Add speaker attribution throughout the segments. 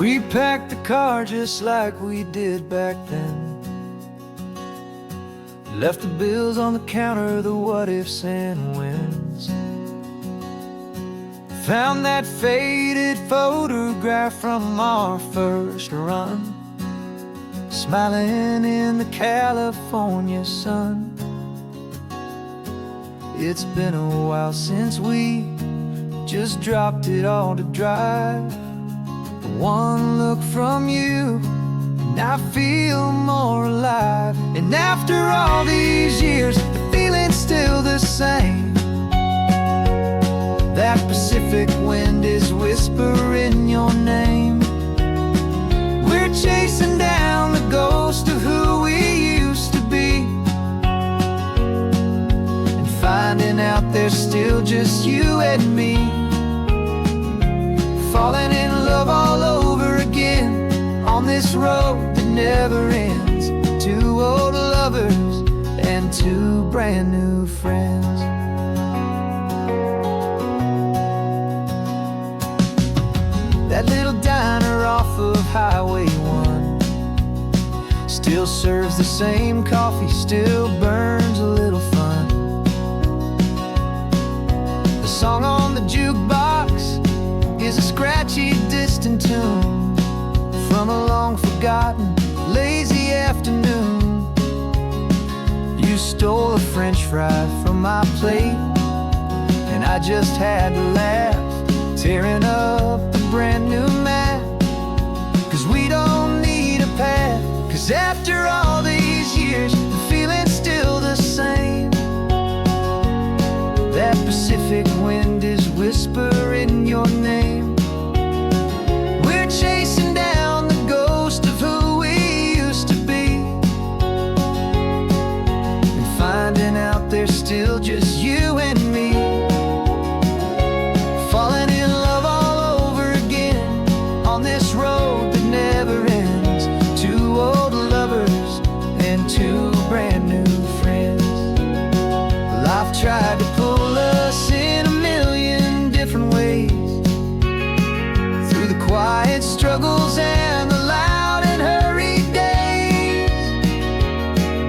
Speaker 1: We packed the car just like we did back then. Left the bills on the counter, the what ifs and whens. Found that faded photograph from our first run, smiling in the California sun. It's been a while since we just dropped it all to drive. One look from you and I feel more alive. And after all these years, the feeling's still the same. That Pacific wind is whispering your name. We're chasing down the ghost of who we used to be, and finding out there's still just you and me. Falling in love all over again on this road that never ends. Two old lovers and two brand new friends. That little diner off of Highway 1 still serves the same coffee, still burns a little fun. The song on the jukebox is a scratchy, distant tune from a long-forgotten, lazy afternoon. You stole a French fry from my plate, and I just had to laugh, tearing up a brand new map. Cause we don't need a path, cause after all these years, the feeling's still the same. That Pacific wind is whispering your name. We're chasing down the ghost of who we used to be, and finding out there's still just you and me. Falling in love all over again on this road that never ends. Two old lovers and two brand new friends. Life tried to pull us in a million different ways, through the quiet struggles and the loud and hurried days.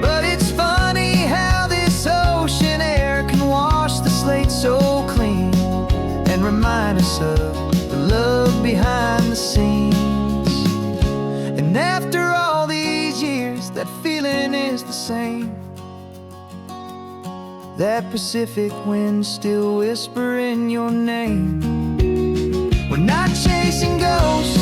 Speaker 1: But it's funny how this ocean air can wash the slate so clean, and remind us of the love behind the scenes. And after all these years, that feeling is the same. That Pacific wind still whispering your name. We're not chasing ghosts,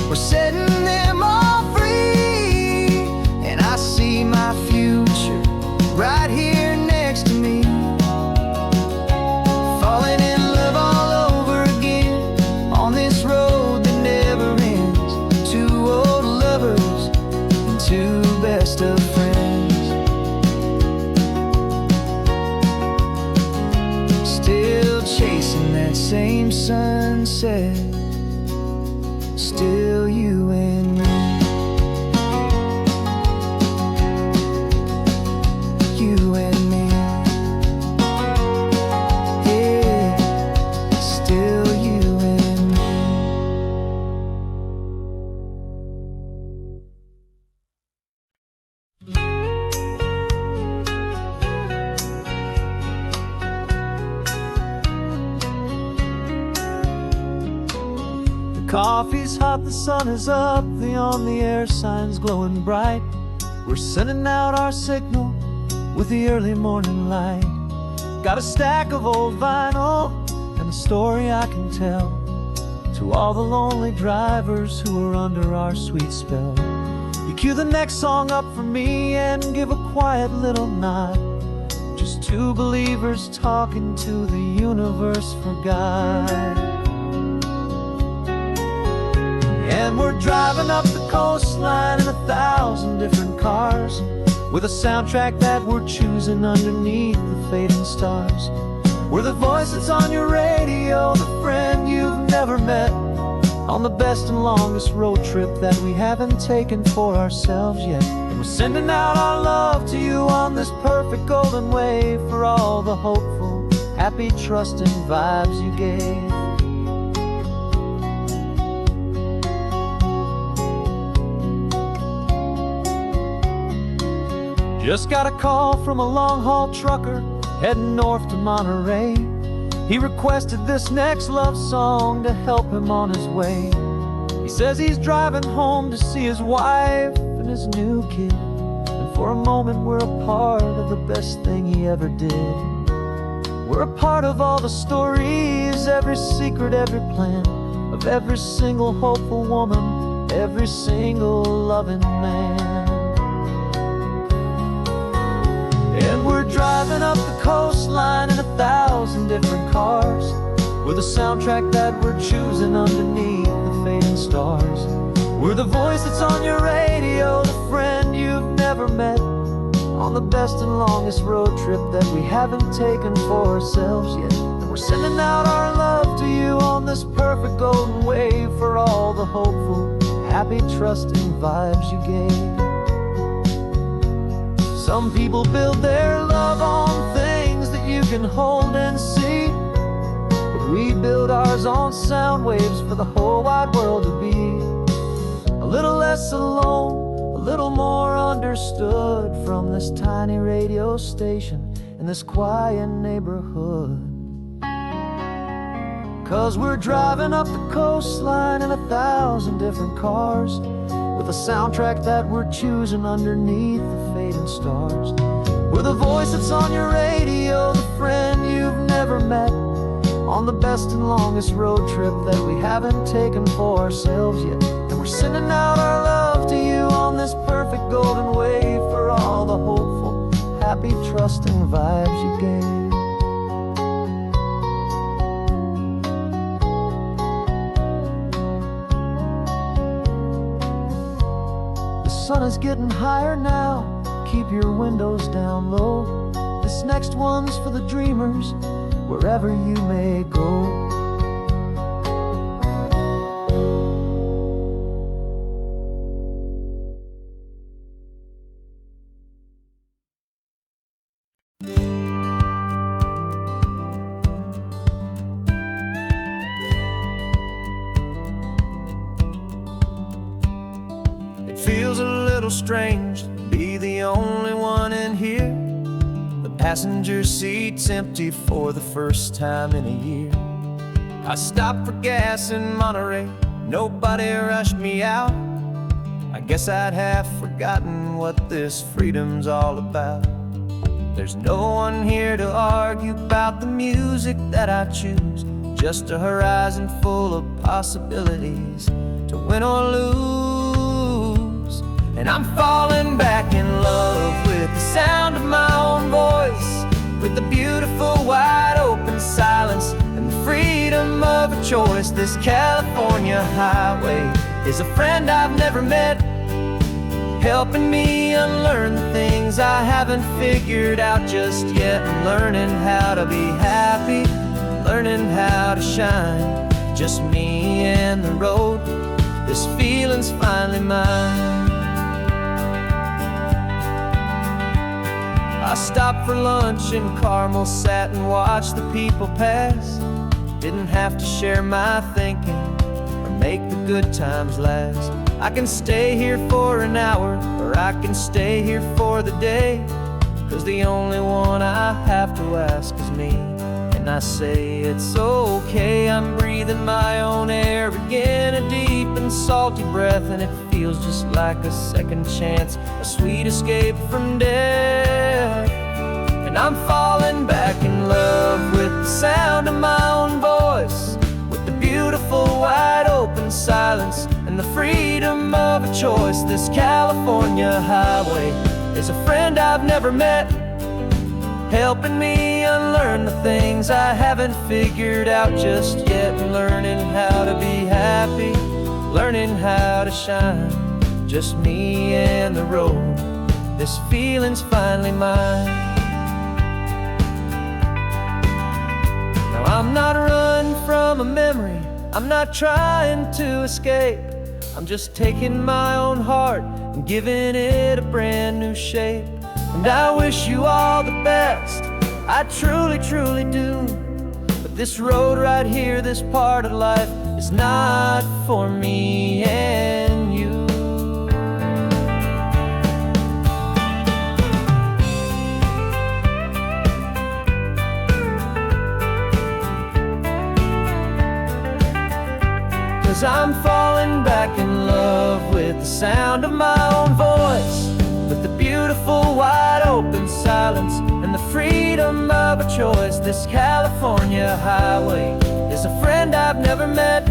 Speaker 1: we're setting them all free. And I see my future right here next to me. Falling in love all over again on this road that never ends. Two old lovers and two best of friends. Still chasing that same sunset, still you and me. You and me. Yeah, still you and me. Coffee's hot, the sun is up, the on-the-air sign's glowing bright. We're sending out our signal with the early morning light. Got a stack of old vinyl and a story I can tell to all the lonely drivers who are under our sweet spell. You cue the next song up for me and give a quiet little nod. Just two believers talking to the universe for God. And we're driving up the coastline in 1,000 different cars, with a soundtrack that we're choosing underneath the fading stars. We're the voice that's on your radio, the friend you've never met, on the best and longest road trip that we haven't taken for ourselves yet. And we're sending out our love to you on this perfect golden wave, for all the hopeful, happy, trusting vibes you gave. Just got a call from a long-haul trucker heading north to Monterey. He requested this next love song to help him on his way. He says he's driving home to see his wife and his new kid, and for a moment we're a part of the best thing he ever did. We're a part of all the stories, every secret, every plan, of every single hopeful woman, every single loving man. And we're driving up the coastline in 1,000 different cars, with a soundtrack that we're choosing underneath the fading stars. We're the voice that's on your radio, the friend you've never met, on the best and longest road trip that we haven't taken for ourselves yet. And we're sending out our love to you on this perfect golden wave, for all the hopeful, happy, trusting vibes you gave. Some people build their love on things that you can hold and see, but we build ours on sound waves for the whole wide world to be a little less alone, a little more understood, from this tiny radio station in this quiet neighborhood. 'Cause we're driving up the coastline in 1,000 different cars, with a soundtrack that we're choosing underneath the fading stars. We're the voice that's on your radio, the friend you've never met, on the best and longest road trip that we haven't taken for ourselves yet. And we're sending out our love to you on this perfect golden wave, for all the hopeful, happy, trusting vibes you gave. The sun is getting higher now, keep your windows down low. This next one's for the dreamers, wherever you may go. It feels a little strange to be the only one in here. The passenger seat's empty for the first time in a year. I stopped for gas in Monterey, nobody rushed me out. I guess I'd have forgotten what this freedom's all about. There's no one here to argue about the music that I choose, just a horizon full of possibilities to win or lose. And I'm falling back in love with the sound of my own voice, with the beautiful wide open silence and the freedom of a choice. This California highway is a friend I've never met, helping me unlearn the things I haven't figured out just yet, and learning how to be happy, learning how to shine, just me and the road. This feeling's finally mine. I stopped for lunch in Carmel, sat and watched the people pass. Didn't have to share my thinking or make the good times last. I can stay here for an hour, or I can stay here for the day, 'cause the only one I have to ask is me. And I say it's okay, I'm breathing my own air again, a deep and salty breath, and it feels just like a second chance, a sweet escape from death. And I'm falling back in love with the sound of my own voice, with the beautiful wide open silence and the freedom of a choice. This California highway is a friend I've never met, helping me unlearn the things I haven't figured out just yet, and learning how to be happy, learning how to shine, just me and the road. This feeling's finally mine. Now I'm not running from a memory, I'm not trying to escape, I'm just taking my own heart and giving it a brand new shape. And I wish you all the best, I truly, truly do. But this road right here, this part of life, is not for me and you. sound of my own voice, with the beautiful wide open silence and the freedom of a choice. This California highway is a friend I've never met,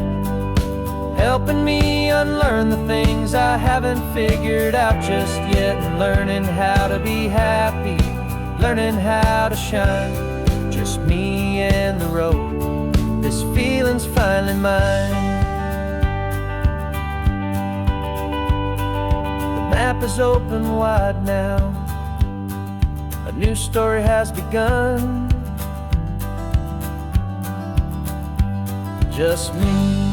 Speaker 1: helping me unlearn the things I haven't figured out just yet, and learning how to be happy, learning how to shine. Just me and the road, this feeling's finally mine. The map is open wide now, a new story has begun. Just me.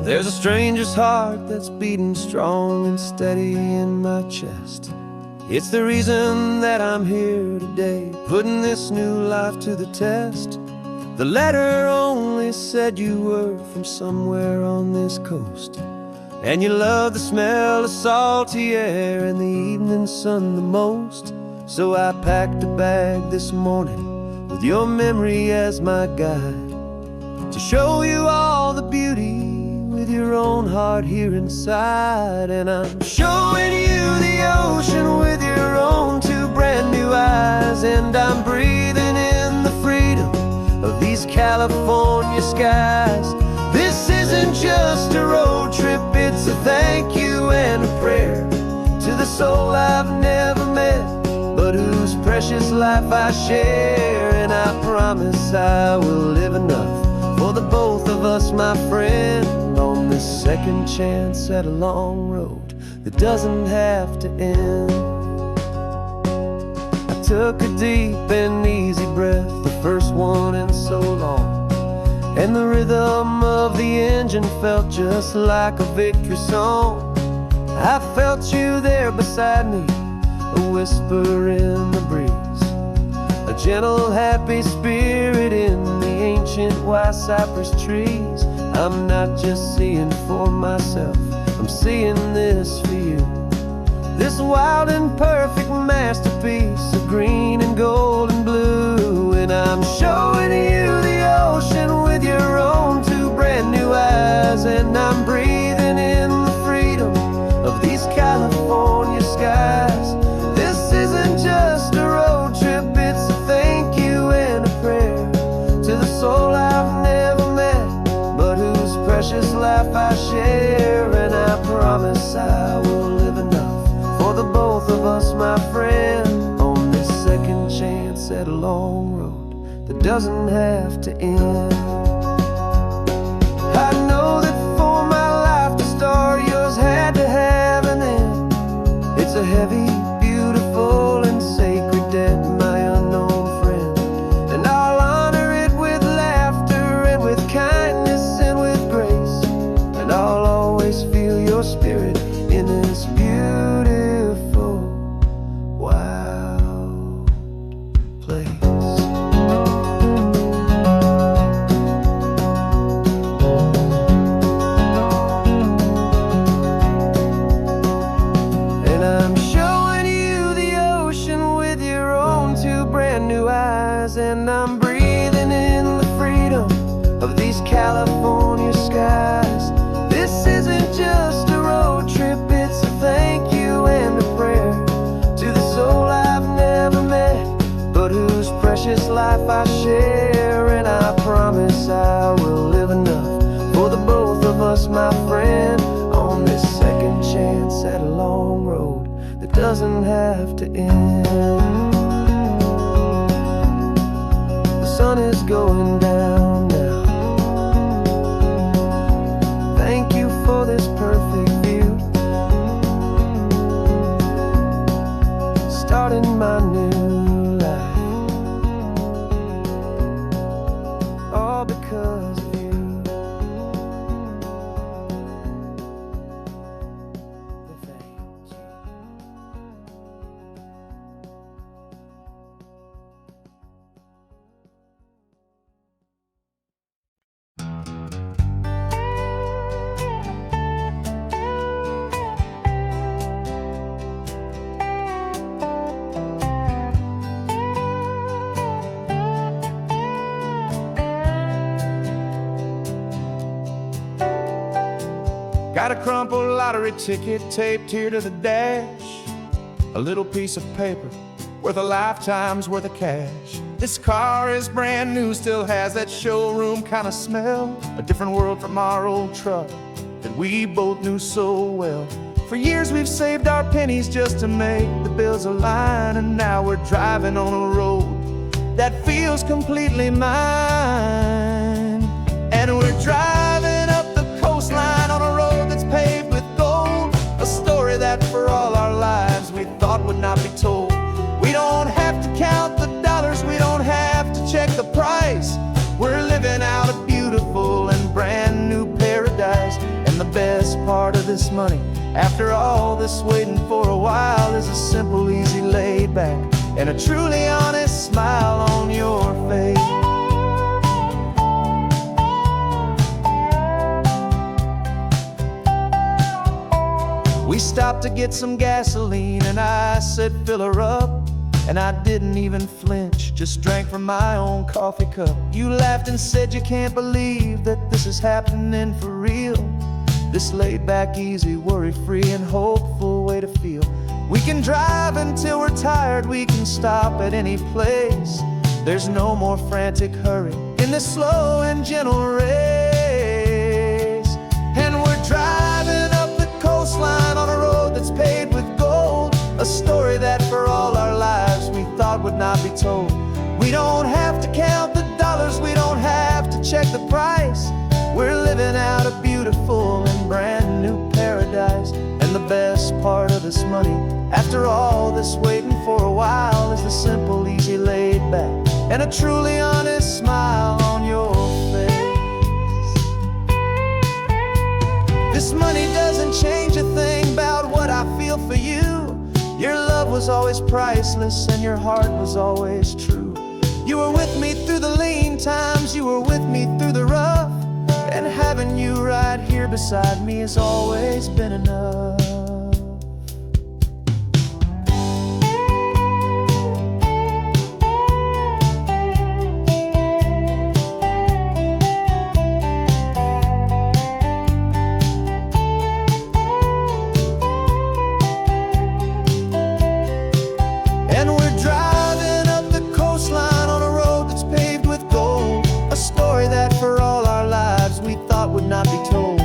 Speaker 1: There's a stranger's heart that's beating strong and steady in my chest. It's the reason that I'm here today, putting this new life to the test. The letter only said you were from somewhere on this coast, and you love the smell of salty air and the evening sun the most. So I packed a bag this morning with your memory as my guide, to show you all the beauty with your own heart here inside. And I'm showing you the ocean with your own two brand new eyes, and I'm breathing in the freedom of these California skies. This isn't just a road trip, it's a thank you and a prayer to the soul I've never met, but whose precious life I share. And I promise I will live enough for the both of us, my friend, on this second chance at a long road that doesn't have to end. I took a deep and easy breath, the first one in so long, and the rhythm of the engine felt just like a victory song. I felt you there beside me, a whisper in the breeze, a gentle happy spirit in the ancient white cypress trees. I'm not just seeing for myself, I'm seeing this for you, this wild and perfect masterpiece of green and gold and blue. And I'm showing you the ocean with your own two brand new eyes, and I'm breathing in the freedom of these California skies. This isn't just a road trip, it's a thank you and a prayer to the soul I've never met, but whose precious life I share. And I promise I will live enough for the both of us, my friend, on this second chance at a long road that doesn't have to end. I know that for my life to start, yours had to have an end. It's a heavy, beautiful, and sacred debt, my unknown friend, and I'll honor it with laughter and with kindness and with grace, and I'll always feel your spirit in this beautiful, wild place. And I'm showing you the ocean with your own two brand new eyes, and I'm breathing in the freedom of these California skies. This isn't just a road trip, it's a thank you and a prayer to the soul I've never met, but whose precious life I share. And I promise I will live enough for the both of us, my friend, on this second chance at a long road that doesn't have to end. The sun is going down now. Thank you for this perfect view, starting my new life, all because of you. Thank you. Got a crumpled lottery ticket taped here to the dash, a little piece of paper worth a lifetime's worth of cash. This car is brand new, still has that showroom kind of smell, a different world from our old truck that we both knew so well. For years we've saved our pennies just to make the bills align, and now we're driving on a road that feels completely mine. And we're driving up the coastline on a road that's paved with gold, a story that for all our lives we thought would not be told. We don't have to count the dollars, we don't have to check the price. We're living out a beautiful and brand new paradise. And the best part of this money, after all this waiting for a while, is a simple, easy, laid back, and a truly honest smile on your face. We stopped to get some gasoline, and I said, fill her up. And I didn't even flinch, just drank from my own coffee cup. You laughed and said you can't believe that this is happening for real. This laid back, easy, worry-free and hopeful way to feel. We can drive until we're tired, we can stop at any place. There's no more frantic hurry in this slow and gentle race. And we're driving up the coastline on a road that's paved with gold, a story that for all our lives we thought would not be told. We don't have to count the dollars, we don't have to check the price. We're living out a beautiful and brand new paradise. And the best part of this money, after all this waiting for a while, is the simple, easy, laid back, and a truly honest smile on your face. This money doesn't change a thing about what I feel for you. Your love was always priceless and your heart was always true. You were with me through the lean times, you were with me through the rough, and having you right here beside me has always been enough. Would not be told.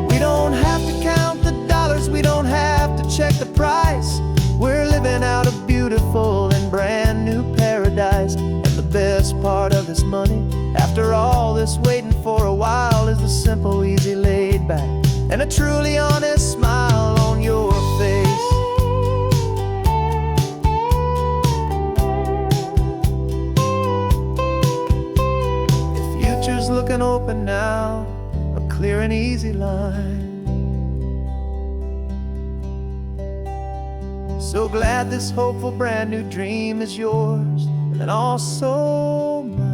Speaker 1: We don't have to count the dollars, we don't have to check the price. We're living out a beautiful and brand new paradise. And the best part of this money, after all this waiting for a while, is the simple, easy, laid back, and a truly honest smile on your face. The future's looking open now, clear and easy line. So glad this hopeful brand new dream is yours and also mine.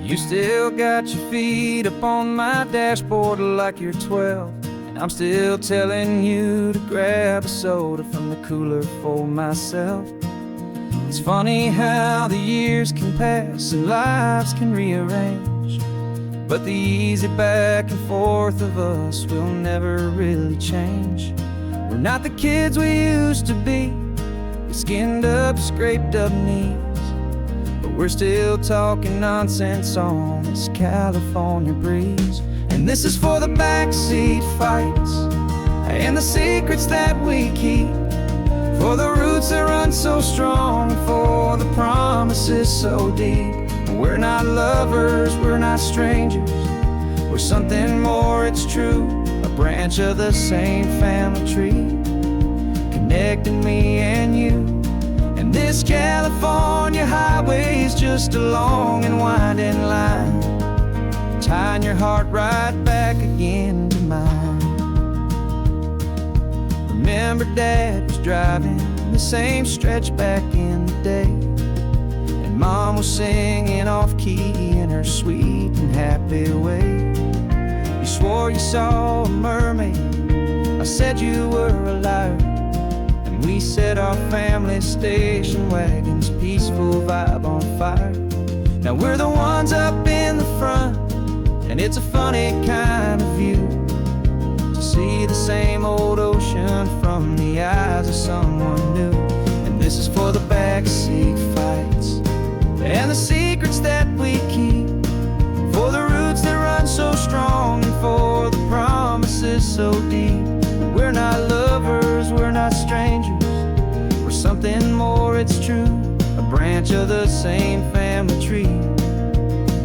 Speaker 1: You still got your feet up on my dashboard like you're 12, and I'm still telling you to grab a soda from the cooler for myself. It's funny how the years can pass and lives can rearrange, but the easy back and forth of us will never really change. We're not the kids we used to be, with skinned up, scraped up knees, but we're still talking nonsense on this California breeze. And this is for the backseat fights and the secrets that we keep, for the roots that run so strong, for the promises so deep. We're not lovers, we're not strangers, we're something more, it's true, a branch of the same family tree, connecting me and you. And this California highway is just a long and winding line, tying your heart right back again to mine. Remember Dad was driving the same stretch back in the day, and Mom was singing off-key in her sweet and happy way. You swore you saw a mermaid, I said you were a liar. And we set our family station wagon's peaceful vibe on fire. Now we're the ones up in the front, and it's a funny kind of view to see the same old ocean from the eyes of someone new. And this is for the backseat fights and the secrets that we keep, for the roots that run so strong and for the promises so deep. We're not lovers, we're not strangers, we're something more, it's true. A branch of the same family tree,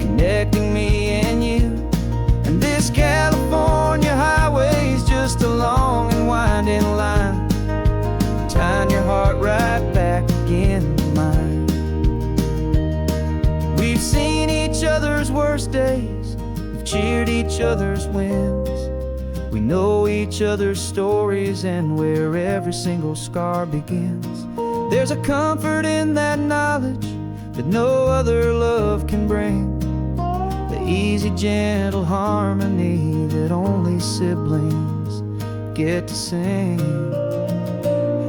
Speaker 1: connecting me and you. And this California highway's just a long and winding line, tying your heart right back again to mine. We've seen each other's worst days, we've cheered each other's wins. We know each other's stories and where every single scar begins. There's a comfort in that knowledge that no other love can bring, the easy, gentle harmony that only siblings get to sing.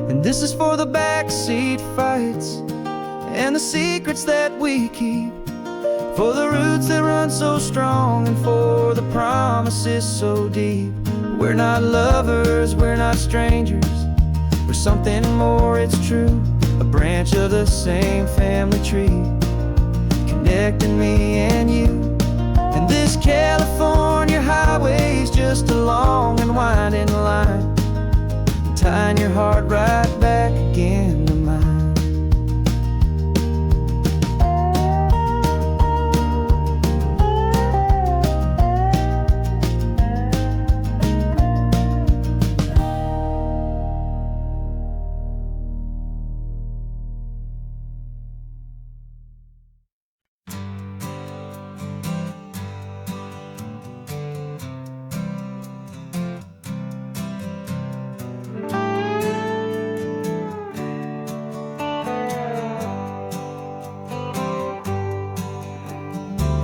Speaker 1: And this is for the backseat fights and the secrets that we keep, for the roots that run so strong and for the promises so deep. We're not lovers, we're not strangers, we're something more, it's true. A branch of the same family tree, connecting me and you. And this California highway's just a long and winding line, tying your heart right back again to mine.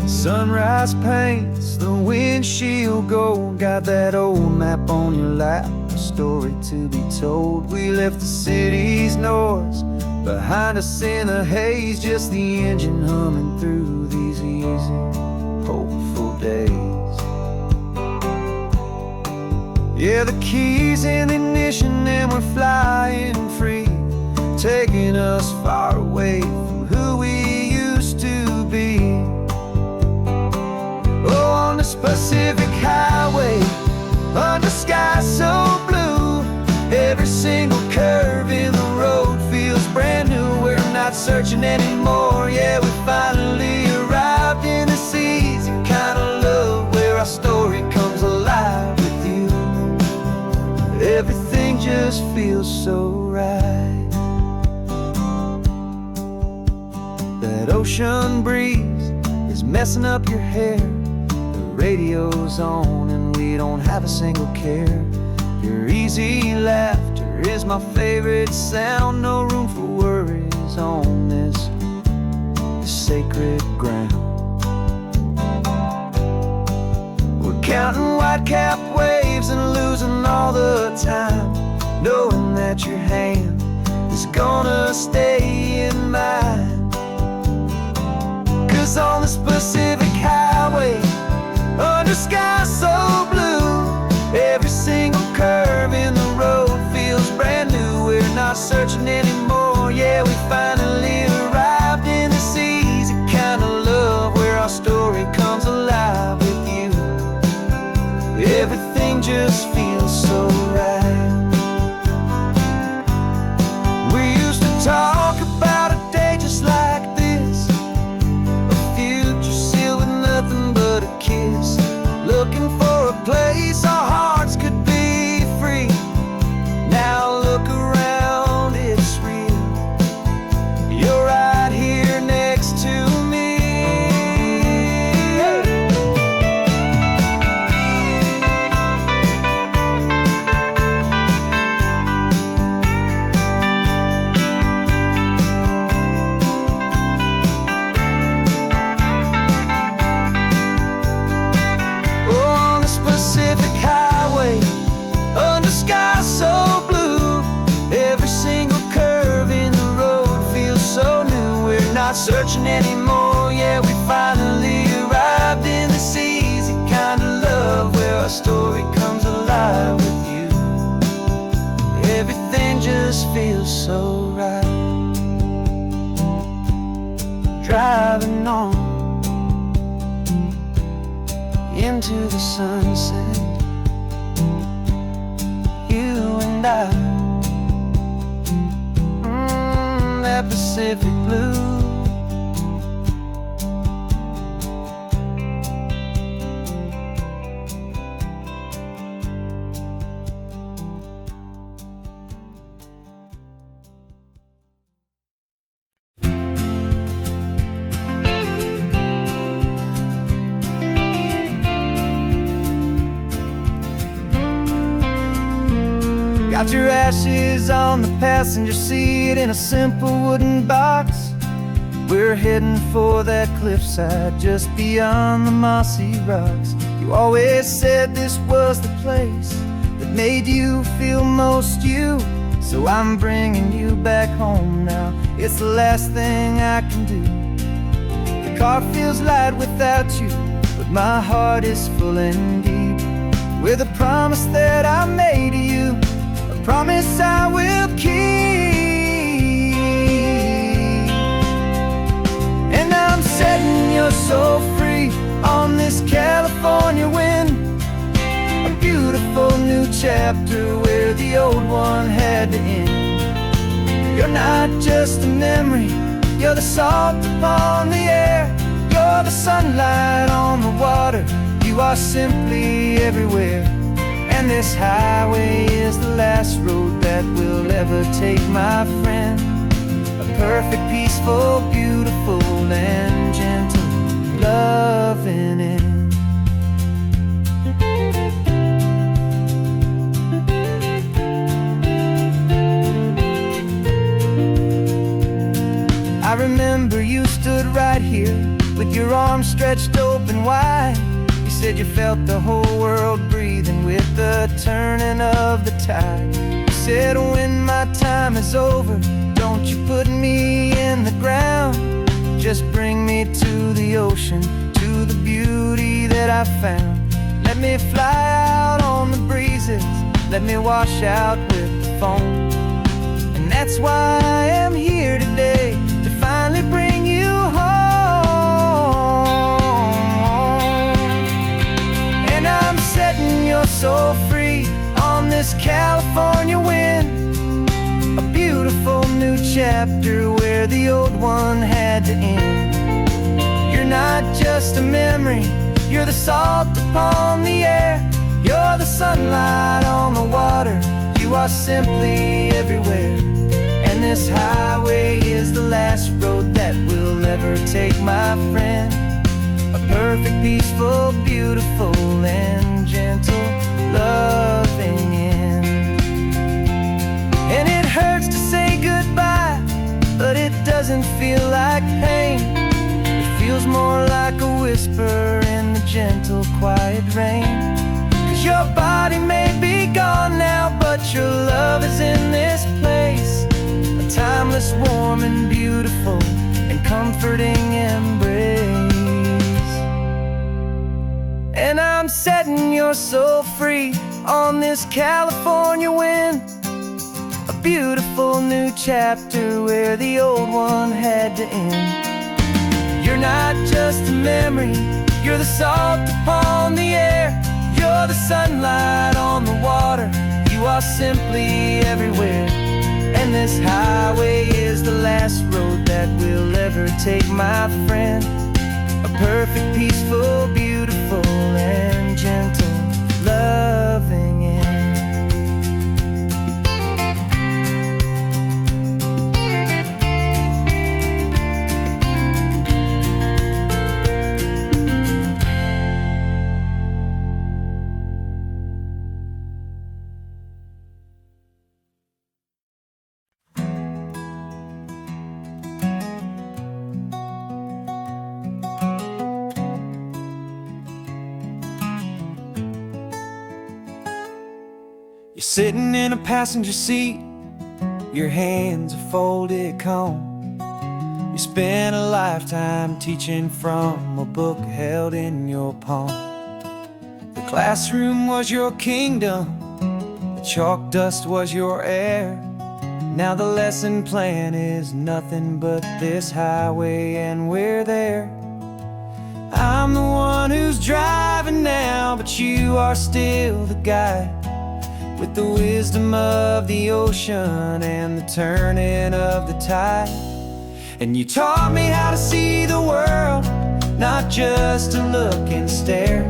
Speaker 1: Sunrise paints the windshield gold, got that old map on your lap, a story to be told. We left the city's noise behind us in the haze, just the engine humming through these easy, hopeful days. Yeah, the keys in the ignition and we're flying free, taking us far away from who we used to be. Oh, on this Pacific highway, under sky so blue, every single curve in the road feels brand new. We're not searching anymore, yeah, we finally arrived in this easy kind of love where our story comes alive with you. Everything just feels so right. That ocean breeze is messing up your hair, radio's on and we don't have a single care. Your easy laughter is my favorite sound, no room for worries on this sacred ground. We're counting white-capped waves and losing all the time, knowing that your hand is gonna stay in mine. 'Cause on this Pacific highway, under sky so blue, every single curve in the road feels brand new. We're not searching anymore, yeah, we finally arrived in this easy kind of love where our story comes alive with you. Everything just feels so right. We used to talk about a day just like this, a future sealed with nothing but a kiss, looking for a place our hearts could be free. Now look around, it's real. You're right here next to me. so right. Driving on into the sunset, you and I, that Pacific blue. Got your ashes on the passenger seat in a simple wooden box. We're heading for that cliffside just beyond the mossy rocks. You always said this was the place that made you feel most you. So I'm bringing you back home now. It's the last thing I can do. The car feels light without you, but my heart is full and deep with a promise that I made to you. Promise I will keep. And I'm setting your soul free on this California wind. A beautiful new chapter where the old one had to end. You're not just a memory, you're the salt upon the air. You're the sunlight on the water, you are simply everywhere. And this highway is the last road that we'll ever take, my friend. A perfect, peaceful, beautiful, and gentle, loving end. I remember you stood right here with your arms stretched open wide. You said you felt the whole world breathing with the turning of the tide. You said when my time is over, don't you put me in the ground. Just bring me to the ocean, to the beauty that I found. Let me fly out on the breezes, let me wash out with the foam. And that's why I am here today, to finally bring you home. And I'm setting your soul free on this California wind. A beautiful new chapter where the old one had to end. You're not just a memory, you're the salt upon the air. You're the sunlight on the water, you are simply everywhere. And this highway is the last road that we'll ever take, my friend. A perfect, peaceful, beautiful, and gentle, loving end. And it hurts to say goodbye, but it doesn't feel like pain. It feels more like a whisper in the gentle, quiet rain. 'Cause your body may be gone now, but your love is in this place. A timeless, warm, and beautiful, and comforting embrace. And I'm setting your soul free on this California wind. A beautiful new chapter where the old one had to end. You're not just a memory, you're the salt upon the air. You're the sunlight on the water, you are simply everywhere. And this highway is the last road that we'll ever take, my friend. A perfect, peaceful, beautiful, and gentle, loving end. You're sitting in a passenger seat, your hands are folded calm. You spent a lifetime teaching from a book held in your palm. The classroom was your kingdom, the chalk dust was your air. Now the lesson plan is nothing but this highway, and we're there. I'm the one who's driving now, but you are still the guide, with the wisdom of the ocean and the turning of the tide. And you taught me how to see the world, not just to look and stare.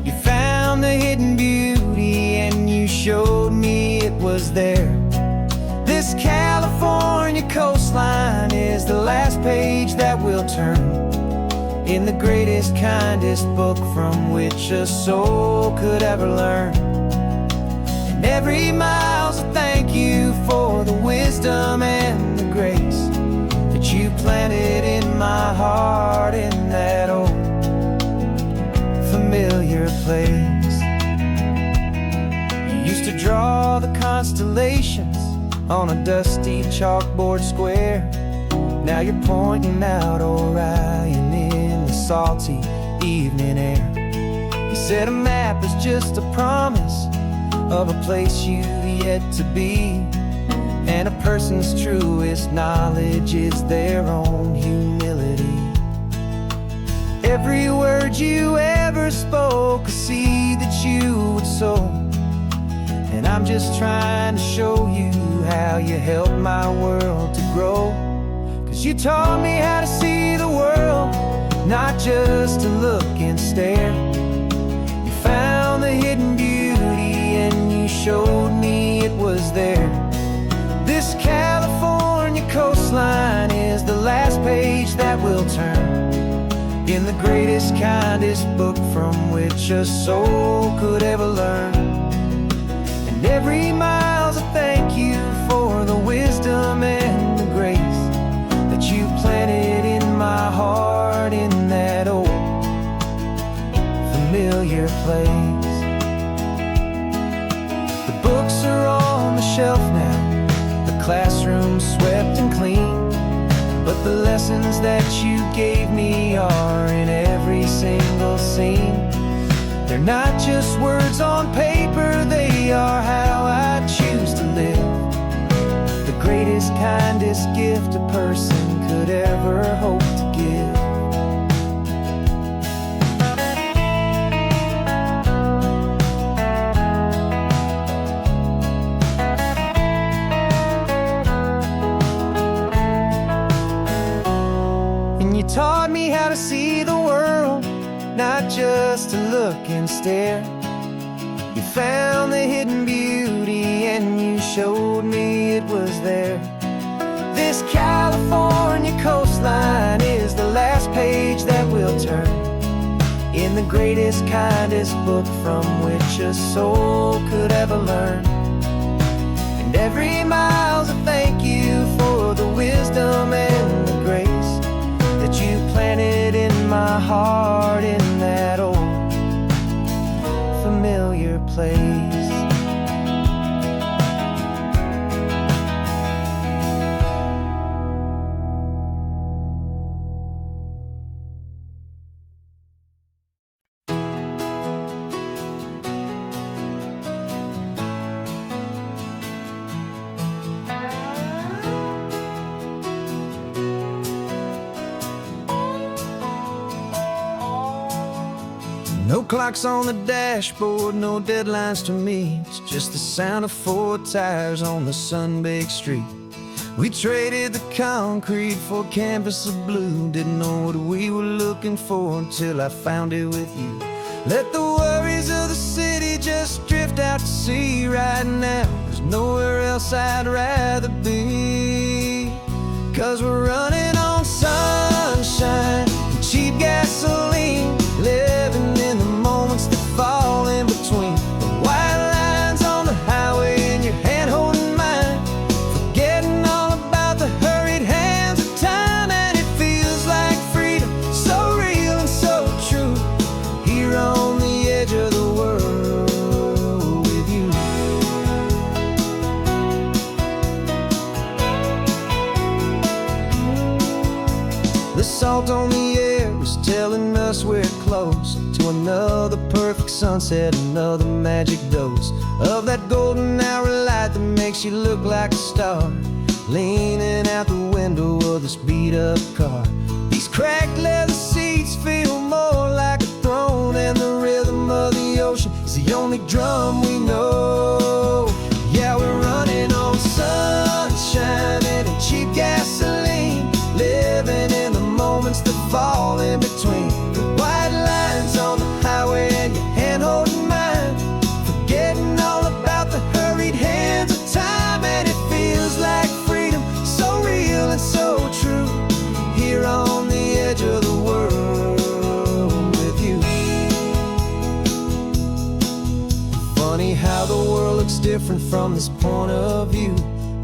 Speaker 1: You found the hidden beauty and you showed me it was there. This California coastline is the last page that we'll turn in the greatest, kindest book from which a soul could ever learn. And every mile's a thank you for the wisdom and the grace that you planted in my heart in that old familiar place. You used to draw the constellations on a dusty chalkboard square. Now you're pointing out Orion in the salty evening air. You said a map is just a promise of a place you've yet to be, and a person's truest knowledge is their own humility. Every word you ever spoke, a seed that you would sow, and I'm just trying to show you how you helped my world to grow. 'Cause you taught me how to see the world, not just to look and stare. You found the hidden beauty and you showed me it was there. This California coastline is the last page that we'll turn in the greatest, kindest book from which a soul could ever learn. And every mile's a thank you for the wisdom and the grace that you planted in my heart in that old familiar place. The books are on the shelf now, the classroom swept and clean, but the lessons that you gave me are in every single scene. They're not just words on paper, they are how I choose to live. The greatest, kindest gift a person could ever hope to give. And you taught me how to see the world, not just to look and stare. You found the hidden beauty and you showed me it was there. This California coastline is the last page that we'll turn in the greatest, kindest book from which a soul could ever learn. And every mile's a thank you for the wisdom and the grace that you planted in my heart in that old familiar place. No clocks on the dashboard, no deadlines to me. It's just the sound of 4 tires on the sun-baked street. We traded the concrete for a canvas of blue. Didn't know what we were looking for until I found it with you. Let the worries of the city just drift out to sea right now. There's nowhere else I'd rather be. 'Cause we're running on sunshine and cheap gasoline, living in the moments that fall in between. The white lines on the highway and your hand holding mine, forgetting all about the hurried hands of time. And it feels like freedom, so real and so true, here on the edge of the world with you. The salt on the air is telling us we're close to another perfect sunset, another magic dose of that golden hour light that makes you look like a star, leaning out the window of this beat-up car. These cracked leather seats feel more like a throne, and the rhythm of the ocean is the only drum we know. Yeah, we're running on sunshine and cheap gasoline, living in the moments that fall in between the white lines on the highway and your hand holding mine, forgetting all about the hurried hands of time. And it feels like freedom, so real and so true, here on the edge of the world with you. Funny how the world looks different from this point of view.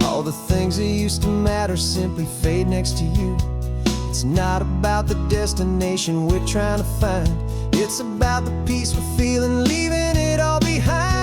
Speaker 1: All the things that used to matter simply fade next to you. It's not about the destination we're trying to find, it's about the peace we're feeling, leaving it all behind.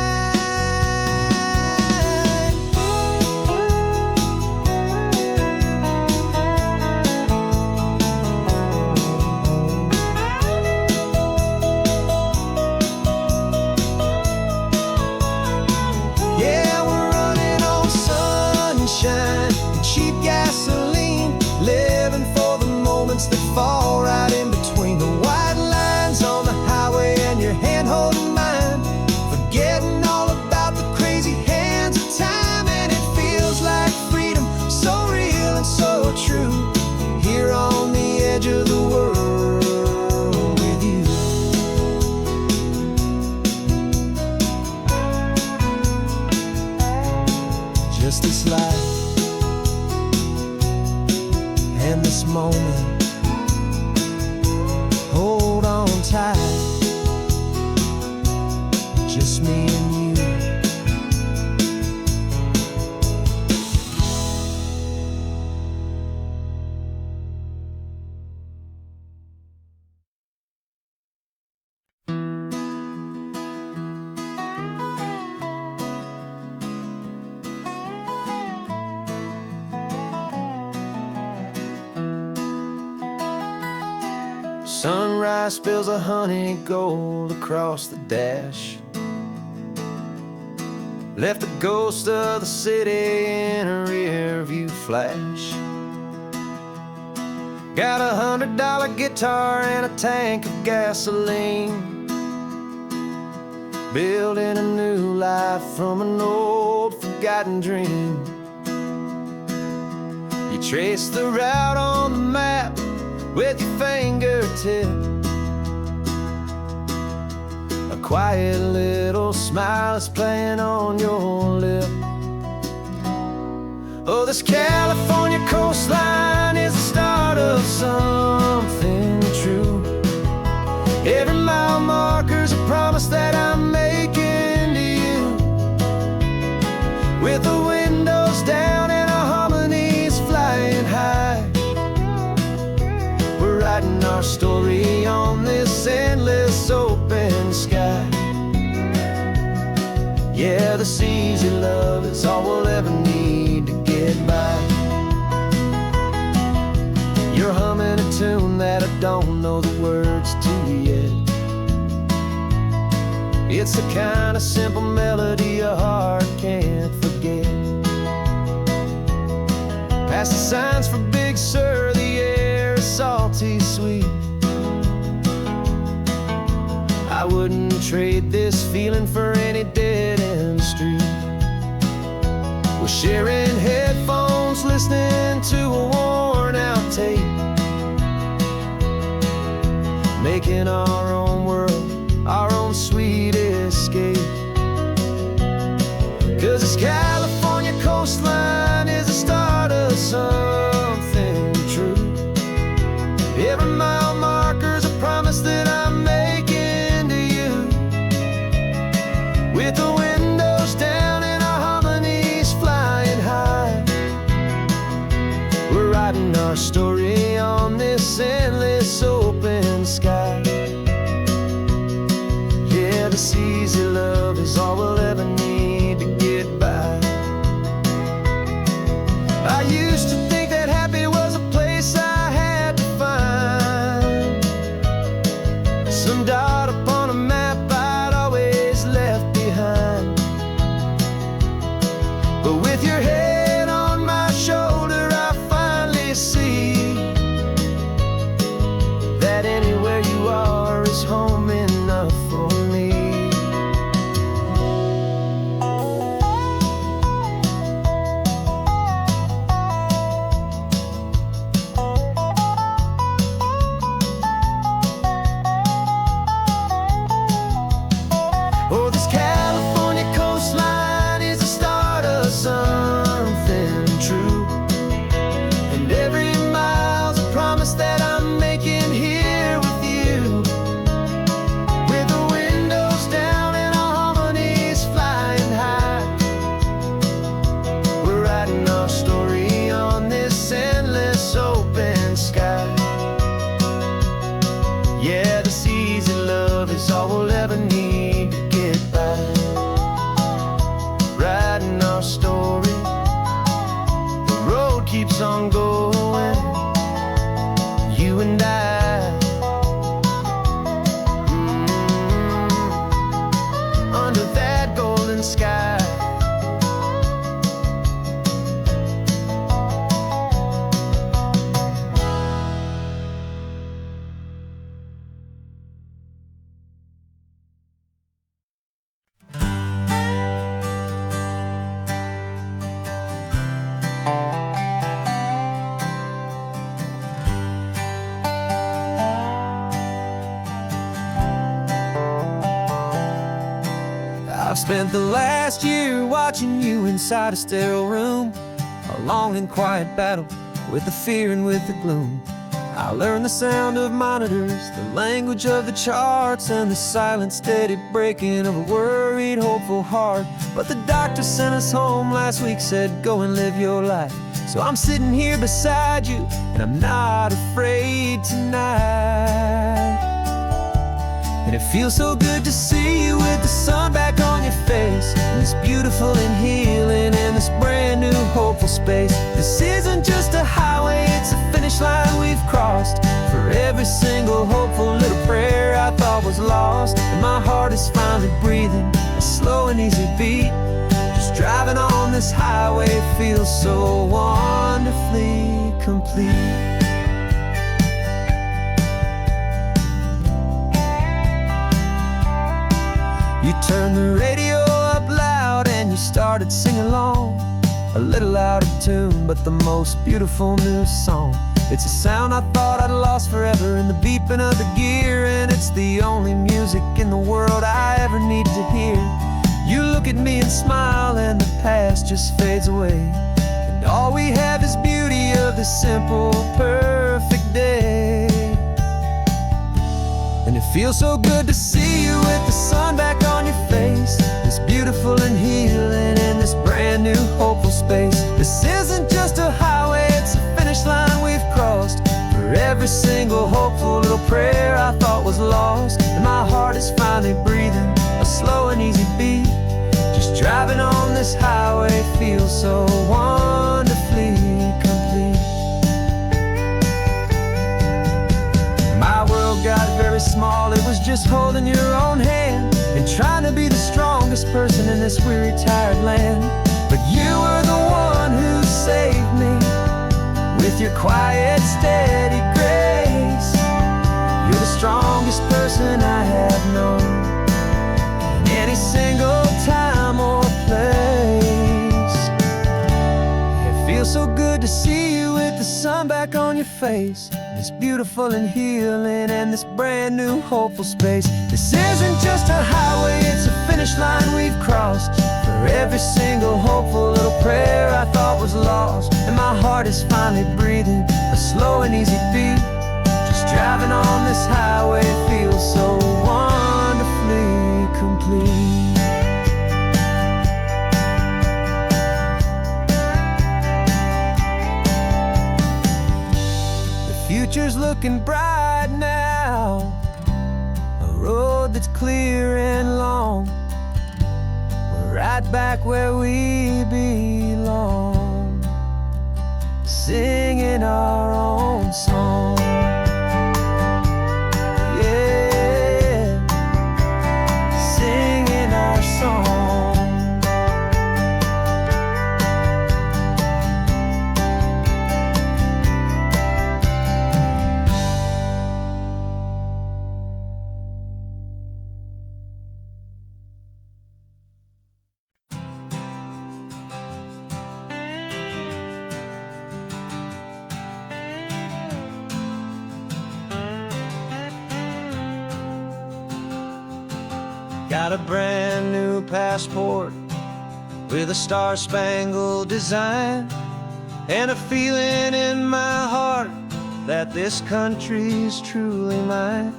Speaker 1: Yeah, we're running on sunshine and cheap gasoline, living for the moments that fall right in between the white lines on the highway and your hand holding mine, forgetting all about the crazy hands of time. And it feels like freedom, so real and so true, here on the edge of the world with you. Just this life and this moment, hold on tight, just me and you. Sunrise spills a honey gold across the dash, left the ghost of the city in a rear view flash. Got a $100 guitar and a tank of gasoline, building a new life from an old forgotten dream. You trace the route on the map with your fingertip, a quiet little smile is playing on your lip. Oh, this California coastline is the start of something true. Every mile marker's a promise that I'm making to you, with the windows down and our harmonies flying high. We're writing our story on this endless open sky. Yeah, this easy love is all we'll ever need to get by. You're humming a tune that I don't know the words to yet. It's the kind of simple melody a heart can't forget. Past the signs for Big Sur, the air is salty sweet. I wouldn't trade this feeling for any dead-end street. We're sharing headphones, listening to a worn-out tape, making our own world, our own sweet escape. 'Cause this California coastline is the start of something true. Every mile marker's a promise that I'm making to you, with the windows down and our harmonies flying high. We're writing our story on this endless open sky. Yeah, this easy love is all we'll ever need to get by. I used to think that happy was a place I had to find, some dot upon a map I'd always left behind. keeps on going, you and I, under that golden sky. I've spent the last year watching you inside a sterile room, a long and quiet battle with the fear and with the gloom. I learned the sound of monitors, the language of the charts, and the silent, steady breaking of a worried, hopeful heart. But the doctor sent us home last week, said, go and live your life. So I'm sitting here beside you, and I'm not afraid tonight. And it feels so good to see you with the sun back on your face, and this beautiful and healing in this brand new hopeful space. This isn't just a highway, it's a finish line we've crossed. For every single hopeful little prayer I thought was lost, and my heart is finally breathing a slow and easy beat. Just driving on this highway feels so wonderfully complete. You turned the radio up loud and you started singing along, a little out of tune, but the most beautiful new song. It's a sound I thought I'd lost forever in the beeping of the gear, and it's the only music in the world I ever need to hear. You look at me and smile, and the past just fades away, and all we have is beauty of this simple, perfect day. And it feels so good to see you with the sun back on your face, this beautiful and healing in this brand new hopeful space. This isn't just a highway, it's a finish line we've crossed. For every single hopeful little prayer I thought was lost, and my heart is finally breathing a slow and easy beat. Just driving on this highway feels so wonderfully complete. My world got very small, it was just holding your own hand and trying to be the strongest person in this weary, tired land. But you were the one who saved me with your quiet, steady grace. You're the strongest person I have known in any single time or place. It feels so good to see you with the sun back on your face, this beautiful and healing and this brand new hopeful space. This isn't just a highway, it's a finish line we've crossed. For every single hopeful little prayer I thought was lost, and my heart is finally breathing a slow and easy beat. Just driving on this highway feels so wonderfully complete. Future's looking bright now, a road that's clear and long. We're right back where we belong, singing our own song. Yeah, singing our song. Got a brand new passport with a star-spangled design, and a feeling in my heart that this country's truly mine.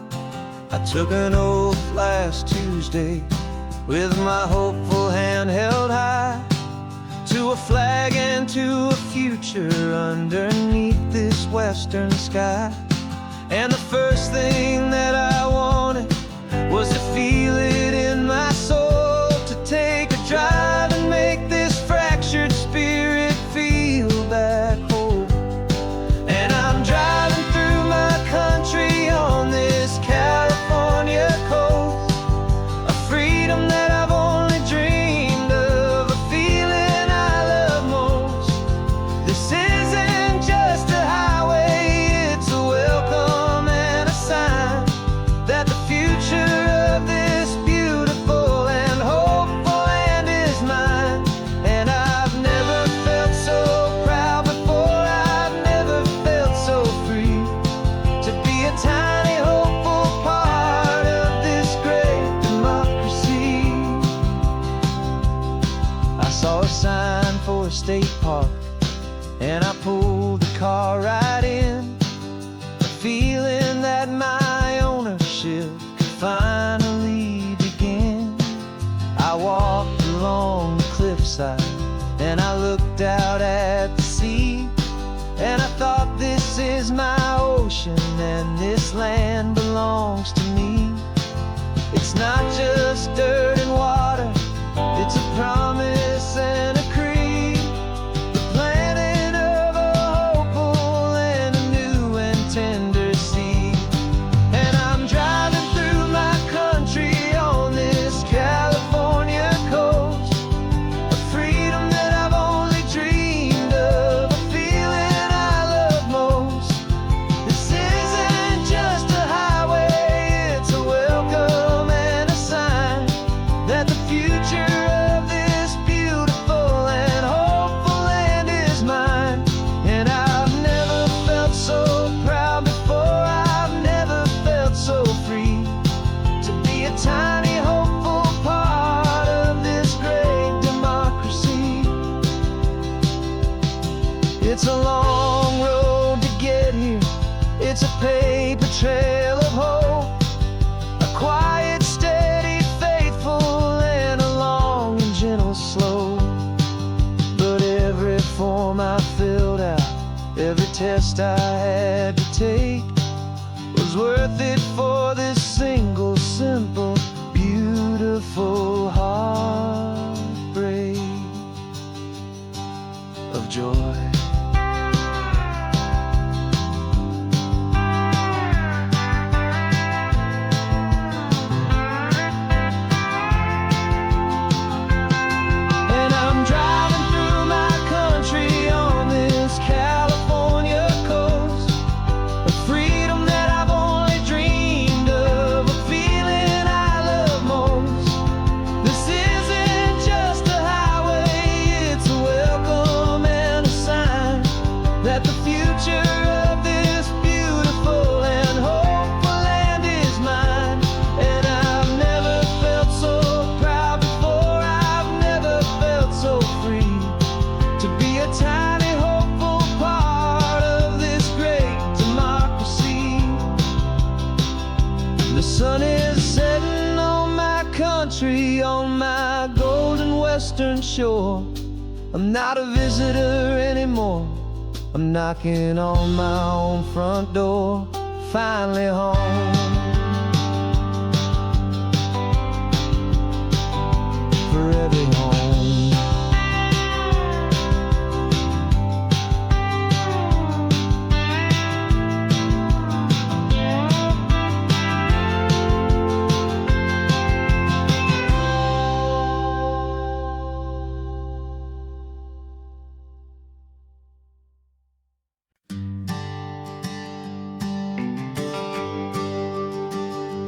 Speaker 1: I took an oath last Tuesday with my hopeful hand held high, to a flag and to a future underneath this western sky. And the first thing that I wanted was to feel it in my soul, to take a drive and make this fractured spirit feel back whole. saw a sign for a state park, and I pulled the car right in, feeling that my ownership could finally begin. I walked along the cliffside and I looked out at the sea, and I thought, this is my ocean and this land belongs to me. It's not just dirt and water, it's a promise and a creed, the planting of a hopeful and a new and tender seed. And I'm driving through my country on this California coast, a freedom that I've only dreamed of, a feeling I love most. This isn't just a highway, it's a welcome and a sign that the future of this beautiful and hopeful land is mine. And I've never felt so proud before, I've never felt so free to be a tiny hopeful part of this great democracy. It's a long road to get here, it's a paper trail of hope, a quiet, steady, faithful, and a long and gentle slope. But every form I filled out, every test I had to take, was worth it for this single, simple, beautiful heartbreak of joy. And I'm driving through my country on this California coast, a freedom that I've only dreamed of, a feeling I love most. This isn't just a highway, it's a welcome and a sign that the future of this beautiful and hopeful land is mine. And I've never felt so proud before, I've never felt so free to be a tiny hopeful part of this great democracy. The sun is setting on my country, on my golden western shore. I'm not a visitor anymore, I'm knocking on my own front door, finally home. Forever home.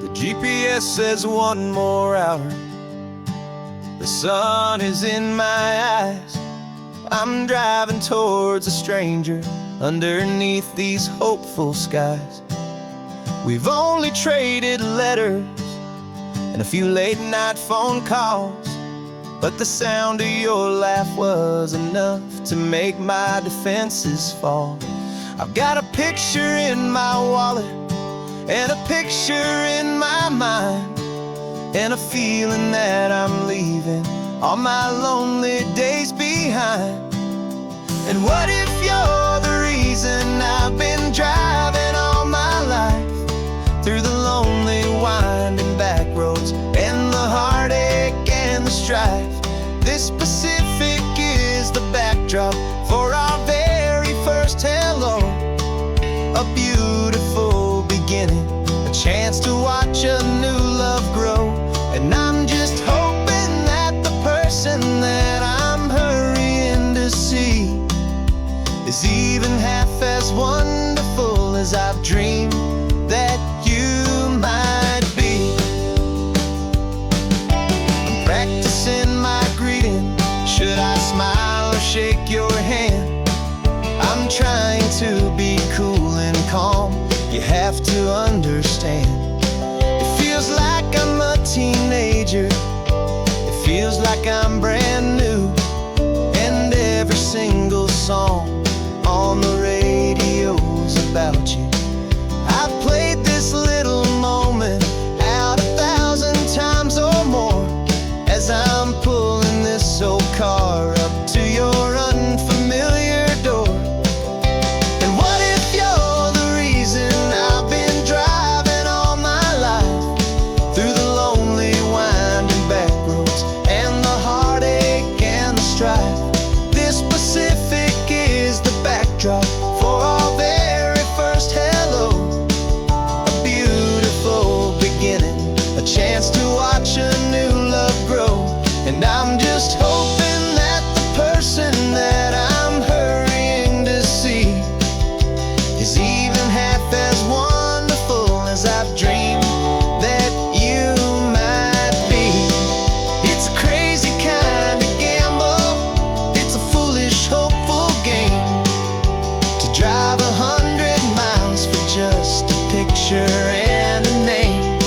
Speaker 2: The GPS says 1 more hour. The sun is in my eyes. I'm driving towards a stranger underneath these hopeful skies. We've only traded letters and a few late night phone calls, but the sound of your laugh was enough to make my defenses fall. I've got a picture in my wallet and a picture in my mind, and a feeling that I'm leaving all my lonely days behind. And what if you're the reason I've been driving all my life, through the lonely winding back roads and the heartache and the strife? This Pacific is the backdrop for our very first hello, a beautiful beginning, a chance to watch a new love grow. And I'm just hoping that the person that I'm hurrying to see is even half as wonderful as I've dreamed that you might be. I'm practicing my greeting. Should I smile or shake your hand? I'm trying to be cool and calm, you have to understand. It feels like I'm a teenager, it feels like I'm brand new, single song on the radio's about you. I've played this little moment out 1,000 times or more as I'm pulling this old car up to your unfamiliar door. And what if you're the reason I've been driving all my life through the lonely winding back roads and the heartache and the strife? This Pacific is the backdrop for our very first hello. A beautiful beginning, a chance to watch a new love grow. And I'm just hoping that the person that I'm hurrying to see is even half as wonderful as I've dreamed that you might be. It's a crazy kind of gamble, it's a foolish, hopeful game to drive 100 miles for just a picture and a name.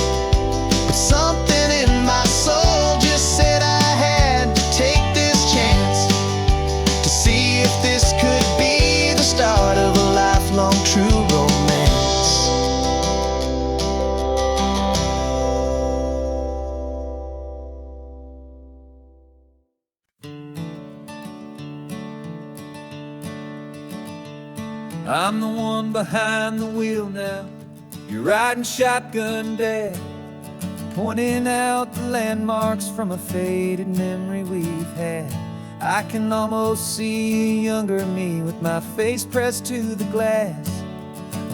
Speaker 2: But something in my soul just said I had to take this chance to see if this could be the start of a lifelong true romance.
Speaker 1: I'm the one behind the wheel now. You're riding shotgun, Dad, pointing out the landmarks from a faded memory we've had. I can almost see a younger me with my face pressed to the glass,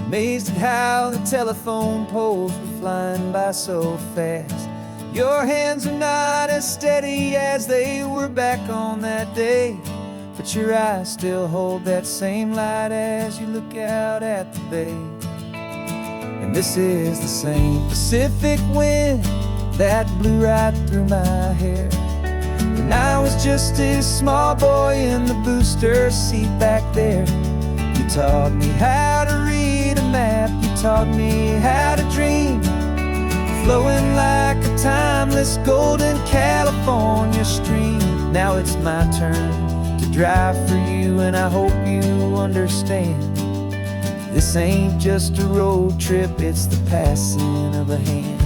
Speaker 1: amazed at how the telephone poles were flying by so fast. Your hands are not as steady as they were back on that day, but your eyes still hold that same light as you look out at the bay. And this is the same Pacific wind that blew right through my hair when I was just a small boy in the booster seat back there. You taught me how to read a map, you taught me how to dream, flowing like a timeless golden California stream. Now it's my turn to drive for you, and I hope you understand. This ain't just a road trip, it's the passing of a hand.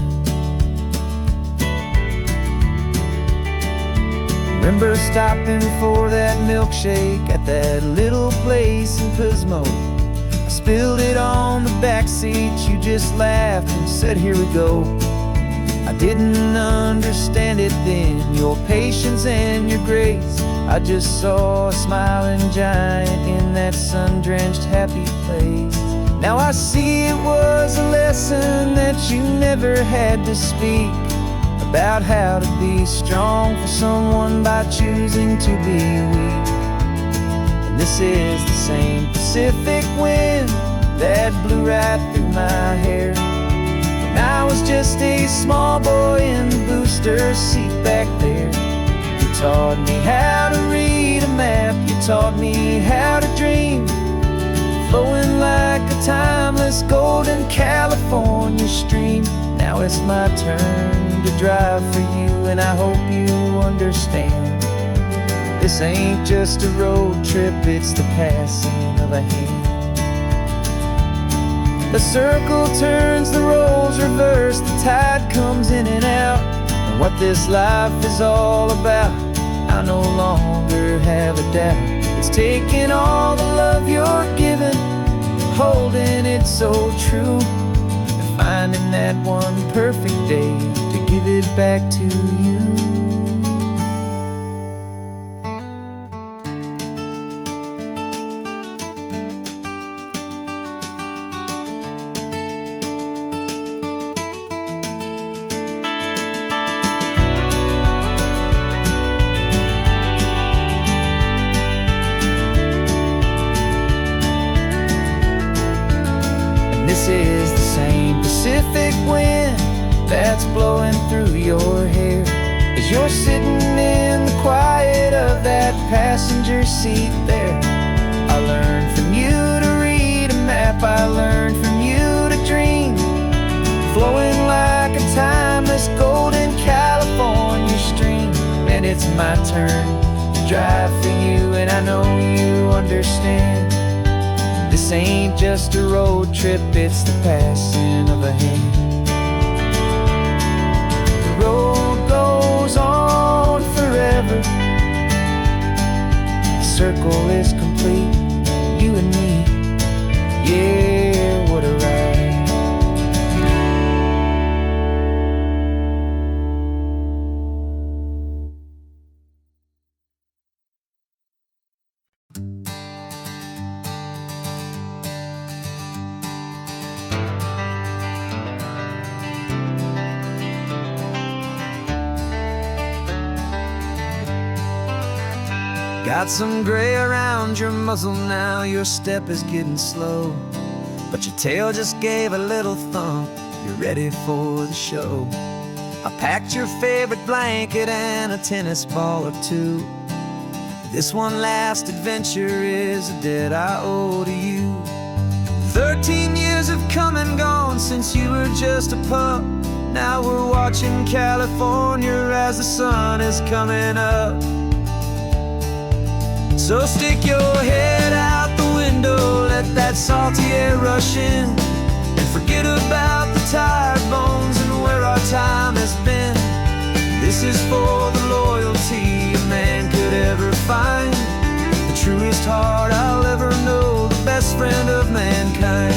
Speaker 1: Remember stopping for that milkshake at that little place in Pismo? I spilled it on the back seat, you just laughed and said, "Here we go." I didn't understand it then, your patience and your grace. I just saw a smiling giant in that sun-drenched happy place. Now I see it was a lesson that you never had to speak, about how to be strong for someone by choosing to be weak. And this is the same Pacific wind that blew right through my hair when I was just a small boy in the booster seat back there. You taught me how to read a map, you taught me how to dream, flowing like a timeless golden California stream. Now it's my turn to drive for you, and I hope you understand. This ain't just a road trip, it's the passing of a hand. The circle turns, the roles reverse, the tide comes in and out. And what this life is all about, I no longer have a doubt. It's taking all the love you're giving, holding it so true, and finding that one perfect day to give it back to you. This is the same Pacific wind that's blowing through your hair as you're sitting in the quiet of that passenger seat there. I learned from you to read a map, I learned from you to dream, flowing like a timeless golden California stream. And it's my turn to drive for you, and I know you understand. This ain't just a road trip, it's the passing of a hand. The road goes on forever. The circle is complete, you and me. Yeah, what a ride. Got some gray around your muzzle now, your step is getting slow, but your tail just gave a little thump, you're ready for the show. I packed your favorite blanket and a tennis ball or two. This one last adventure is a debt I owe to you. 13 years have come and gone since you were just a pup. Now we're watching California as the sun is coming up. So stick your head out the window, let that salty air rush in, and forget about the tired bones and where our time has been. This is for the loyalty a man could ever find, the truest heart I'll ever know, the best friend of mankind.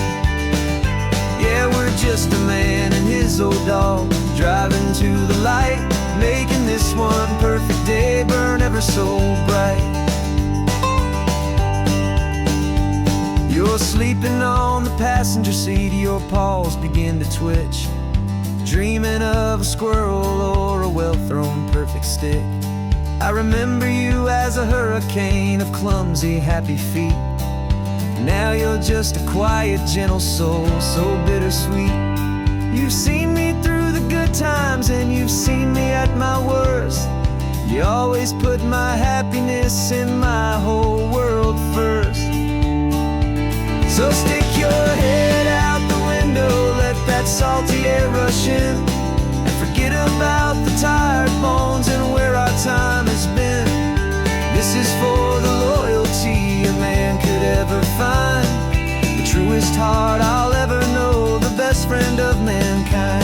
Speaker 1: Yeah, we're just a man and his old dog, driving to the light, making this one perfect day burn ever so bright. You're sleeping on the passenger seat, your paws begin to twitch, dreaming of a squirrel or a well-thrown perfect stick. I remember you as a hurricane of clumsy, happy feet. Now you're just a quiet, gentle soul, so bittersweet. You've seen me through the good times and you've seen me at my worst. You always put my happiness in my whole world first. So stick your head out the window, let that salty air rush in, and forget about the tired bones and where our time has been. This is for the loyalty a man could ever find, the truest heart I'll ever know, the best friend of mankind.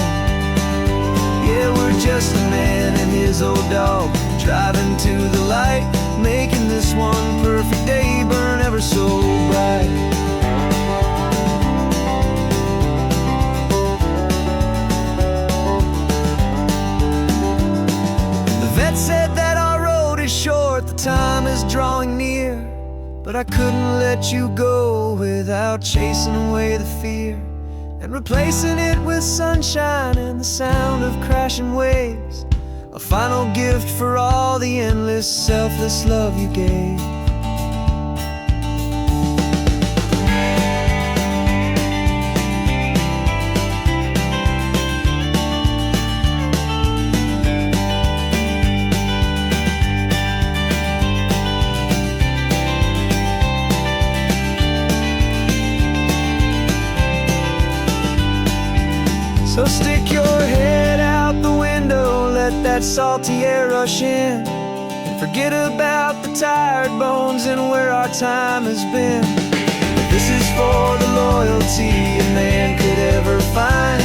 Speaker 1: Yeah, we're just a man and his old dog, driving to the light, making this one perfect day burn ever so bright. Said that our road is short, the time is drawing near, but I couldn't let you go without chasing away the fear and replacing it with sunshine and the sound of crashing waves, a final gift for all the endless, selfless love you gave. So stick your head out the window, let that salty air rush in, and forget about the tired bones and where our time has been. This is for the loyalty a man could ever find,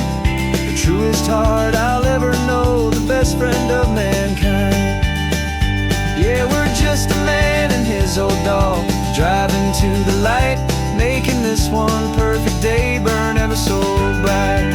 Speaker 1: the truest heart I'll ever know, the best friend of mankind. Yeah, we're just a man and his old dog, driving to the light, making this one perfect day burn ever so bright.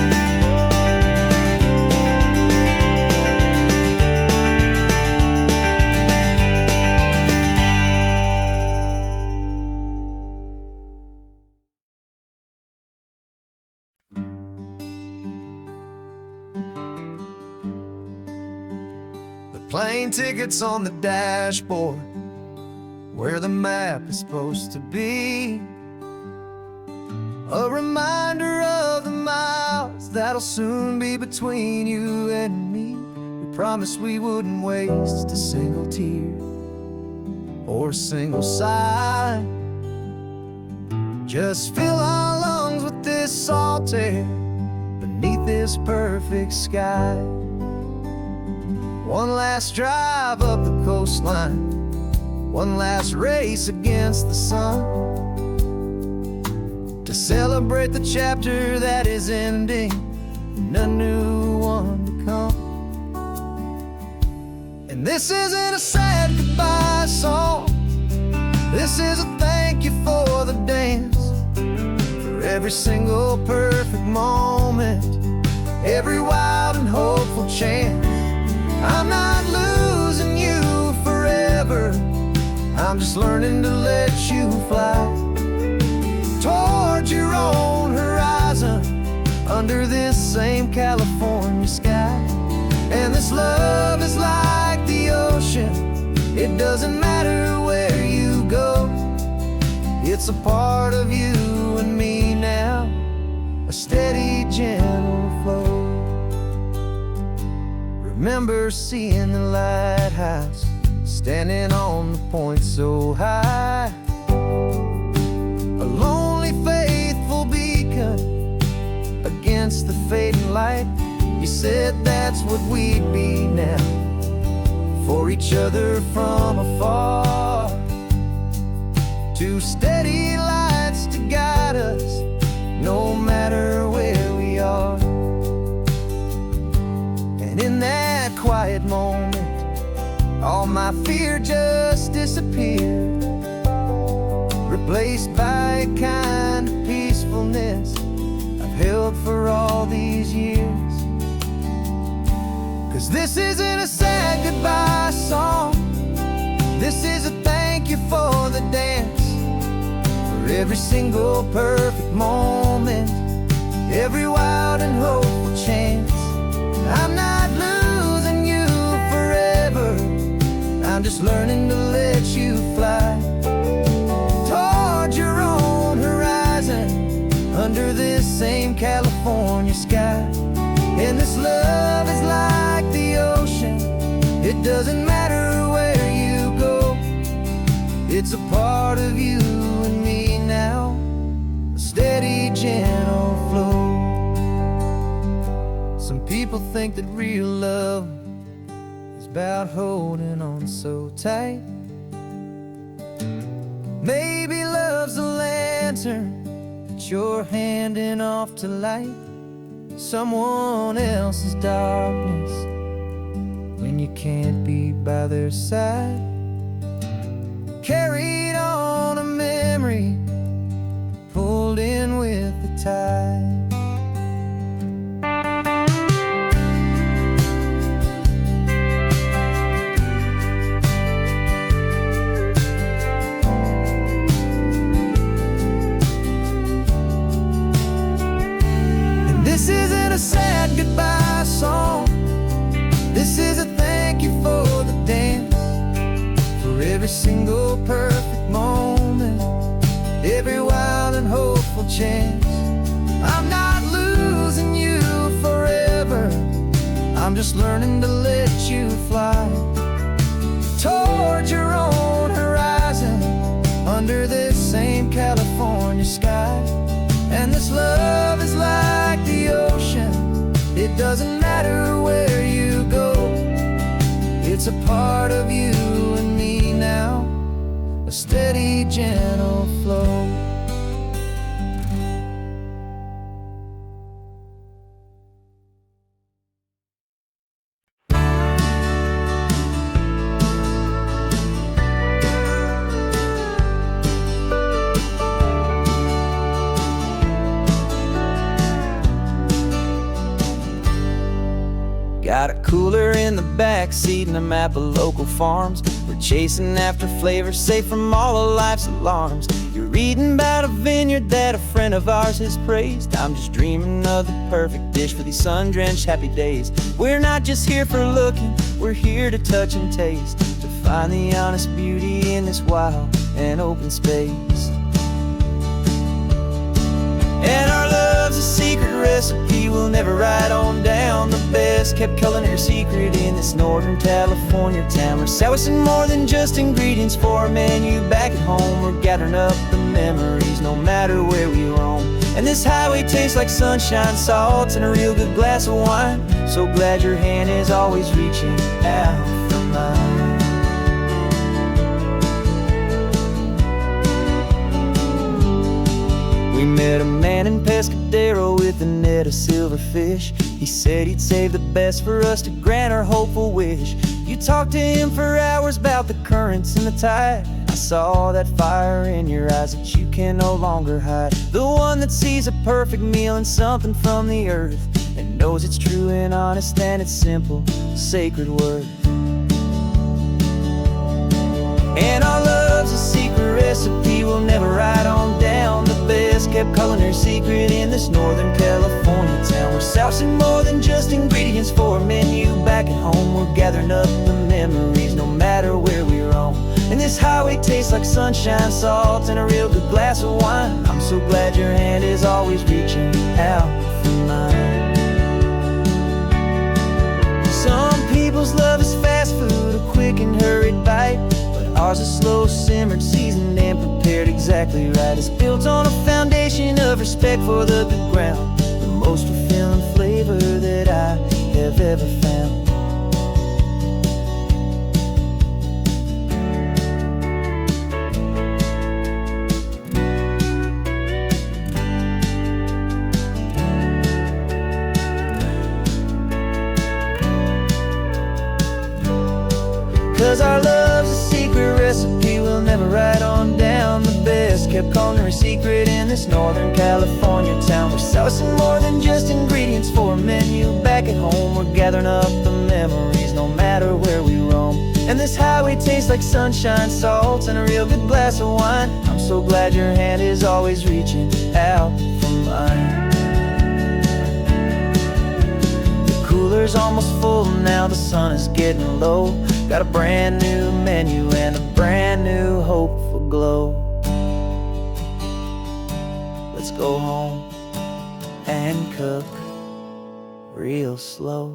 Speaker 1: Plane tickets on the dashboard, where the map is supposed to be. A reminder of the miles that'll soon be between you and me. We promised we wouldn't waste a single tear or a single sigh. Just fill our lungs with this salt air beneath this perfect sky. One last drive up the coastline, one last race against the sun, to celebrate the chapter that is ending and a new one to come. And this isn't a sad goodbye song, this is a thank you for the dance, for every single perfect moment, every wild and hopeful chance. I'm not losing you forever, I'm just learning to let you fly towards your own horizon, under this same California sky. And this love is like the ocean, it doesn't matter where you go, it's a part of you and me now, a steady, gentle flow. Remember seeing the lighthouse, standing on the point so high, a lonely, faithful beacon against the fading light. You said that's what we'd be now, for each other from afar, two steady lights to guide us, no matter where we are. And in that quiet moment, all my fear just disappeared, replaced by a kind of peacefulness I've held for all these years. 'Cause this isn't a sad goodbye song, this is a thank you for the dance, for every single perfect moment, every wild and hopeful chance. I'm not losing you forever, I'm just learning to let you fly towards your own horizon, under this same California sky. And this love is like the ocean, it doesn't matter where you go, it's a part of you and me now, a steady, gentle flow. Some people think that real love is about holding on so tight. Maybe love's a lantern that you're handing off to light someone else's darkness when you can't be by their side. Carried on a memory, pulled in with the tide. This isn't a sad goodbye song, this is a thank you for the dance, for every single perfect moment, every wild and hopeful chance. I'm not losing you forever, I'm just learning to let you fly towards your own horizon, under this same California sky. And this love is like the ocean, it doesn't matter where you go, it's a part of you and me now, a steady, gentle flow.
Speaker 3: Got a cooler in the back seat and a map of local farms. We're chasing after flavors safe from all of life's alarms. You're reading about a vineyard that a friend of ours has praised. I'm just dreaming of the perfect dish for these sun-drenched happy days. We're not just here for looking, we're here to touch and taste, to find the honest beauty in this wild and open space. And our love's a secret recipe we'll never write on down. The best kept culinary secret in this northern California town. We're sourcing more than just ingredients for a menu back at home. We're gathering up the memories no matter where we roam. And this highway tastes like sunshine, salts, and a real good glass of wine. So glad your hand is always reaching out for mine. man in Pescadero with a net of silverfish. He said he'd save the best for us to grant our hopeful wish. You talked to him for hours about the currents and the tide. I saw that fire in your eyes that you can no longer hide. The one that sees a perfect meal and something from the earth, and knows it's true and honest and it's simple, sacred word. And our love's a secret recipe we'll never write on down. The best kept culinary secret in this Northern California town. We're sourcing more than just ingredients for a menu. Back at home we're gathering up the memories no matter where we roam. And this highway tastes like sunshine, salt, and a real good glass of wine. I'm so glad your hand is always reaching out for mine. Some people's love is fast food, a quick and hurried bite. Ours is slow simmered, seasoned and prepared exactly right. It's built on a foundation of respect for the good ground, the most fulfilling flavor that I have ever found. 'Cause our love's a secret recipe we'll never write on down. The best kept culinary secret in this Northern California town. We're sourcing more than just ingredients for a menu. Back at home we're gathering up the memories no matter where we roam. And this highway tastes like sunshine, salt, and a real good glass of wine. I'm so glad your hand is always reaching out for mine. The cooler's almost full now, the sun is getting low. Got a brand new menu and a brand new hopeful glow. Let's go home and cook real slow.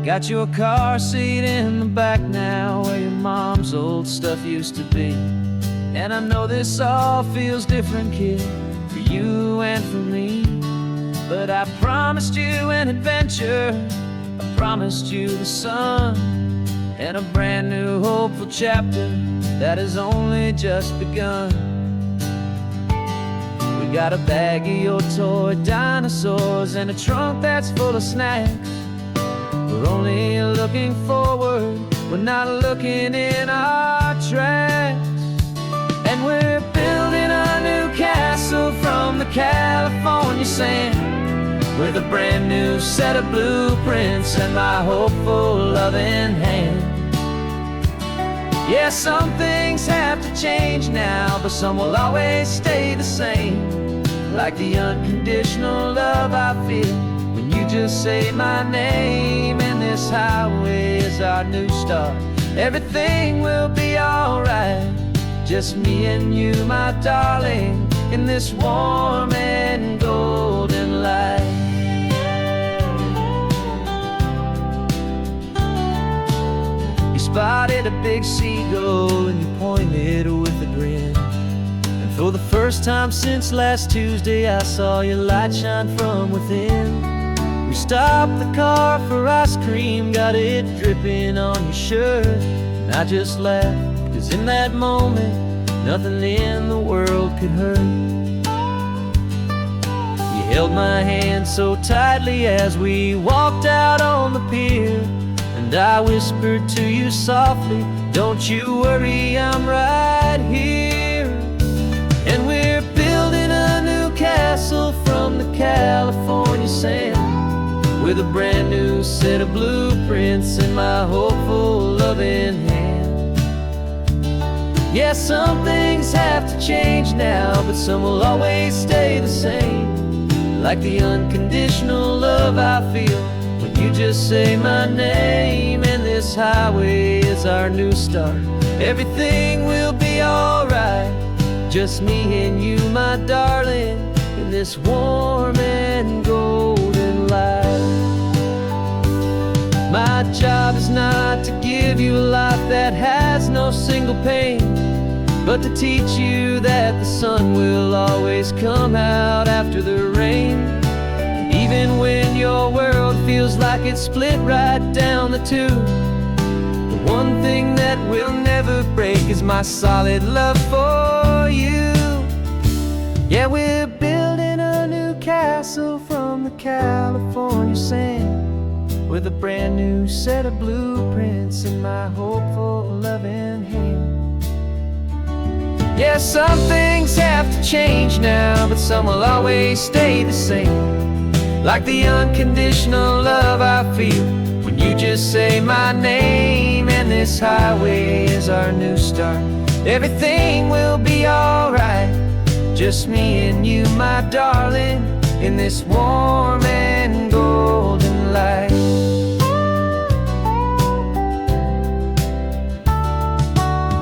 Speaker 3: Got your car seat in the back now, where your mom's old stuff used to be. And I know this all feels different, kid, for you and for me. But I promised you an adventure, I promised you the sun, and a brand new hopeful chapter that has only just begun. We got a bag of your toy dinosaurs and a trunk that's full of snacks. We're only looking forward, we're not looking in our tracks. And we're building a new castle from the California sand, with a brand new set of blueprints and my hopeful loving hand. Yeah, some things have to change now, but some will always stay the same. Like the unconditional love I feel when you just say my name. And this highway is our new start, everything will be alright. Just me and you, my darling, in this warm and golden light. You spotted a big seagull and you pointed with a grin. And for the first time since last Tuesday, I saw your light shine from within. We stopped the car for ice cream, got it dripping on your shirt. And I just laughed, 'cause in that moment, nothing in the world could hurt. You held my hand so tightly as we walked out on the pier, and I whispered to you softly, don't you worry, I'm right here. And we're building a new castle from the California sand, with a brand new set of blueprints in my hopeful loving hand. Yeah, some things have to change now, but some will always stay the same. Like the unconditional love I feel when you just say my name. And this highway is our new start, everything will be alright. Just me and you, my darling, in this warm and golden light. My job is not to give you a life that has no single pain, but to teach you that the sun will always come out after the rain. Even when your world feels like it's split right down the two, the one thing that will never break is my solid love for you. Yeah, we're building a new castle from the California sand, with a brand new set of blueprints in my hopeful, loving hand. Yeah, some things have to change now, but some will always stay the same. Like the unconditional love I feel when you just say my name. And this highway is our new start. Everything will be alright, just me and you, my darling, in this warm and golden light.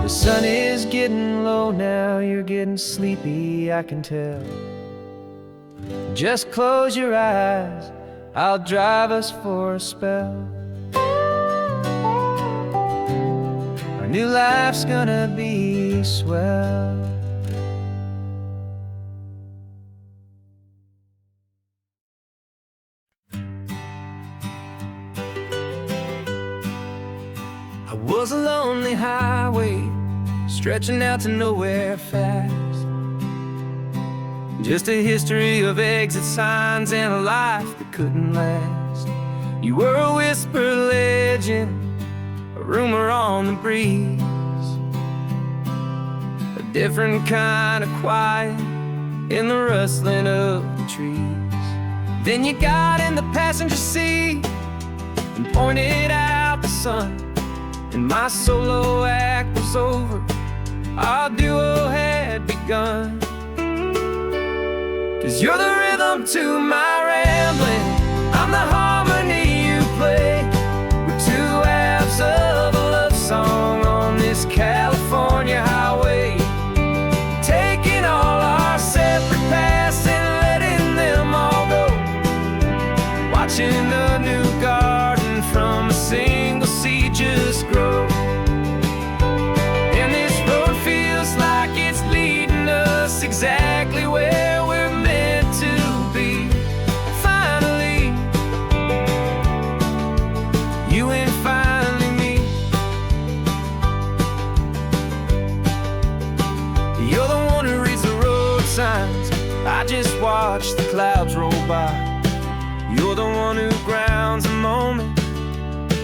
Speaker 3: The sun is getting low now, you're getting sleepy, I can tell. Just close your eyes, I'll drive us for a spell. Our new life's gonna be swell. I was a lonely highway, stretching out to nowhere fast. Just a history of exit signs and a life that couldn't last. You were a whisper legend, a rumor on the breeze, a different kind of quiet in the rustling of the trees. Then you got in the passenger seat and pointed out the sun, and my solo act was over, our duo had begun. 'Cause you're the rhythm to my rambling, I'm the harmony you play. We're two halves of a love song on this California highway, taking all our separate paths and letting them all go, watching a new garden from a single seed just grow. And this road feels like it's leading us exactly where we're meant to be. Finally, you and finally me. You're the one who reads the road signs, I just watch the clouds roll by. You're the one who grounds a moment,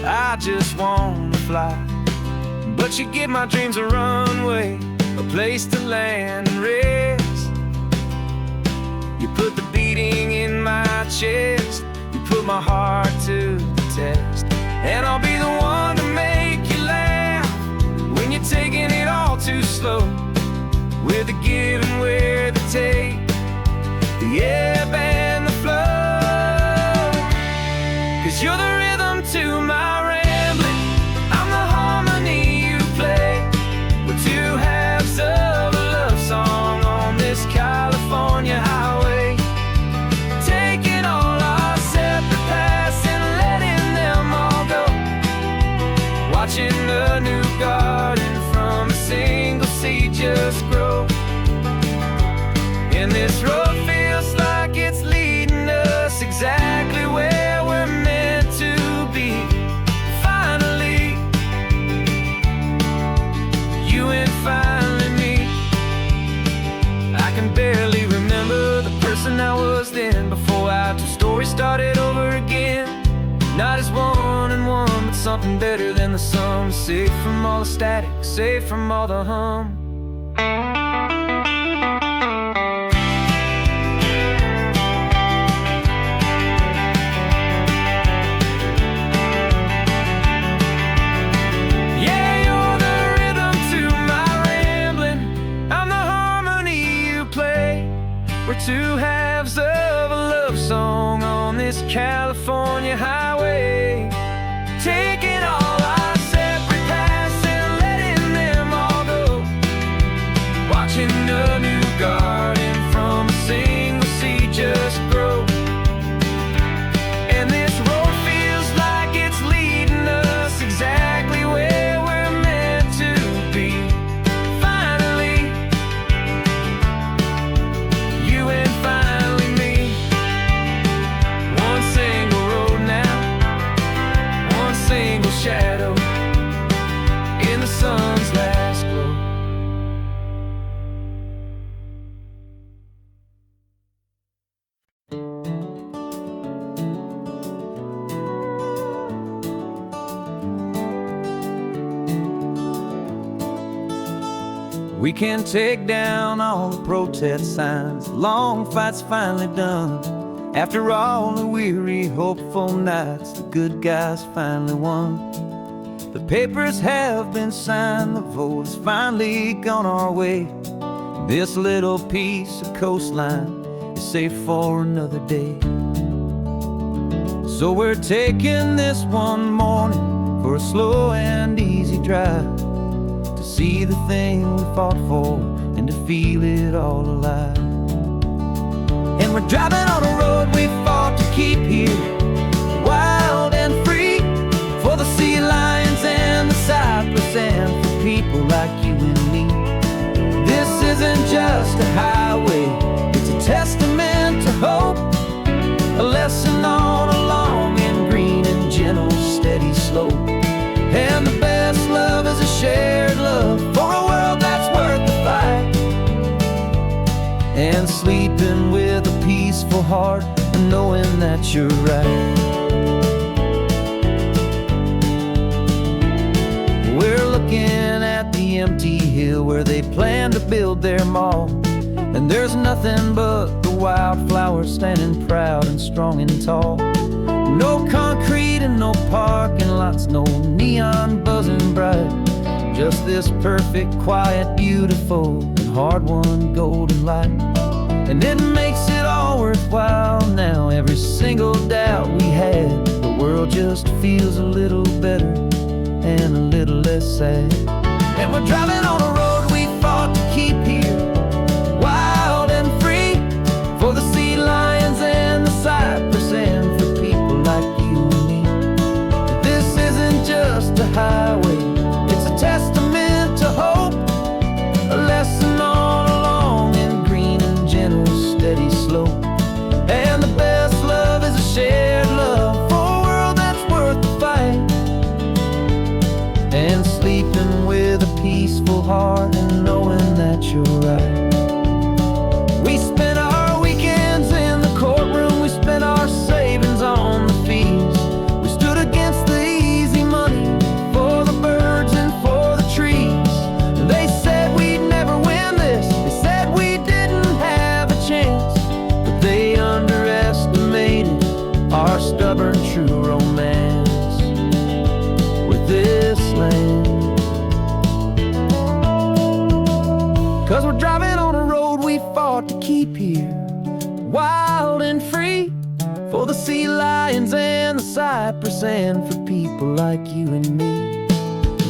Speaker 3: I just wanna fly. But you give my dreams a runway, a place to land and rest. You put the beating in my chest, you put my heart to the test. And I'll be the one to make you laugh when you're taking it all too slow, with the give and with the take, the ebb and the flow. 'Cause you're the rhythm to my rambling, I'm the harmony you play. We're two halves of a love song on this California highway, taking all our separate paths and letting them all go, watching a new garden from a single seed just grow. And this road feels like it's leading us exactly where we're meant to be. Finally, you and finally me. I can barely remember the person I was then, before our two stories started over again. Not as one and one, but something better than the sum. Safe from all the static, safe from all the hum. We're two halves of a love song on this California highway, taking all our separate paths and letting them all go, watching a new garden from a single seed just grow. And this road feels like it's leading us exactly where we're meant to be. Finally, We can take down all the protest signs. Long fight's finally done. After all the weary, hopeful nights, the good guys finally won. The papers have been signed, the vote has finally gone our way. This little piece of coastline is safe for another day. So we're taking this one morning for a slow and easy drive, to see the thing we fought for and to feel it all alive. And we're driving on a road we fought to keep here, wild and free, for the sea lions and the cypress and for people like you and me. This isn't just a highway, it's a testament to hope, a lesson on a long and green and gentle steady slope. And the best love is a shared love for a world that's worth the fight, and sleeping with a peaceful heart and knowing that you're right. We're looking at the empty hill where they plan to build their mall, and there's nothing but the wildflowers standing proud and strong and tall. No concrete and no parking lots, no neon buzzing bright, just this perfect, quiet, beautiful, and hard-won golden light. And it makes it all worthwhile now. Every single doubt we had, the world just feels a little better and a little less sad. And we're driving on a road we fought to keep here, wild and free, for the sea lions and the cypress and for people like you and me. This isn't just a highway, it's a testament to hope, a lesson on a long and green and gentle steady slope. And the best love is a shared love for a world that's worth the fight, and sleeping with a peaceful heart and knowing that you're right. We spent our weekends in the courtroom, we spent our savings on the fees. We stood against the easy money for the birds and for the trees. They said we'd never win this, they said we didn't have a chance, but they underestimated our stubborn true romance with this land. 'Cause we're driving on a road we fought to keep here, wild and free, for the sea lions and the cypress and for people like you and me.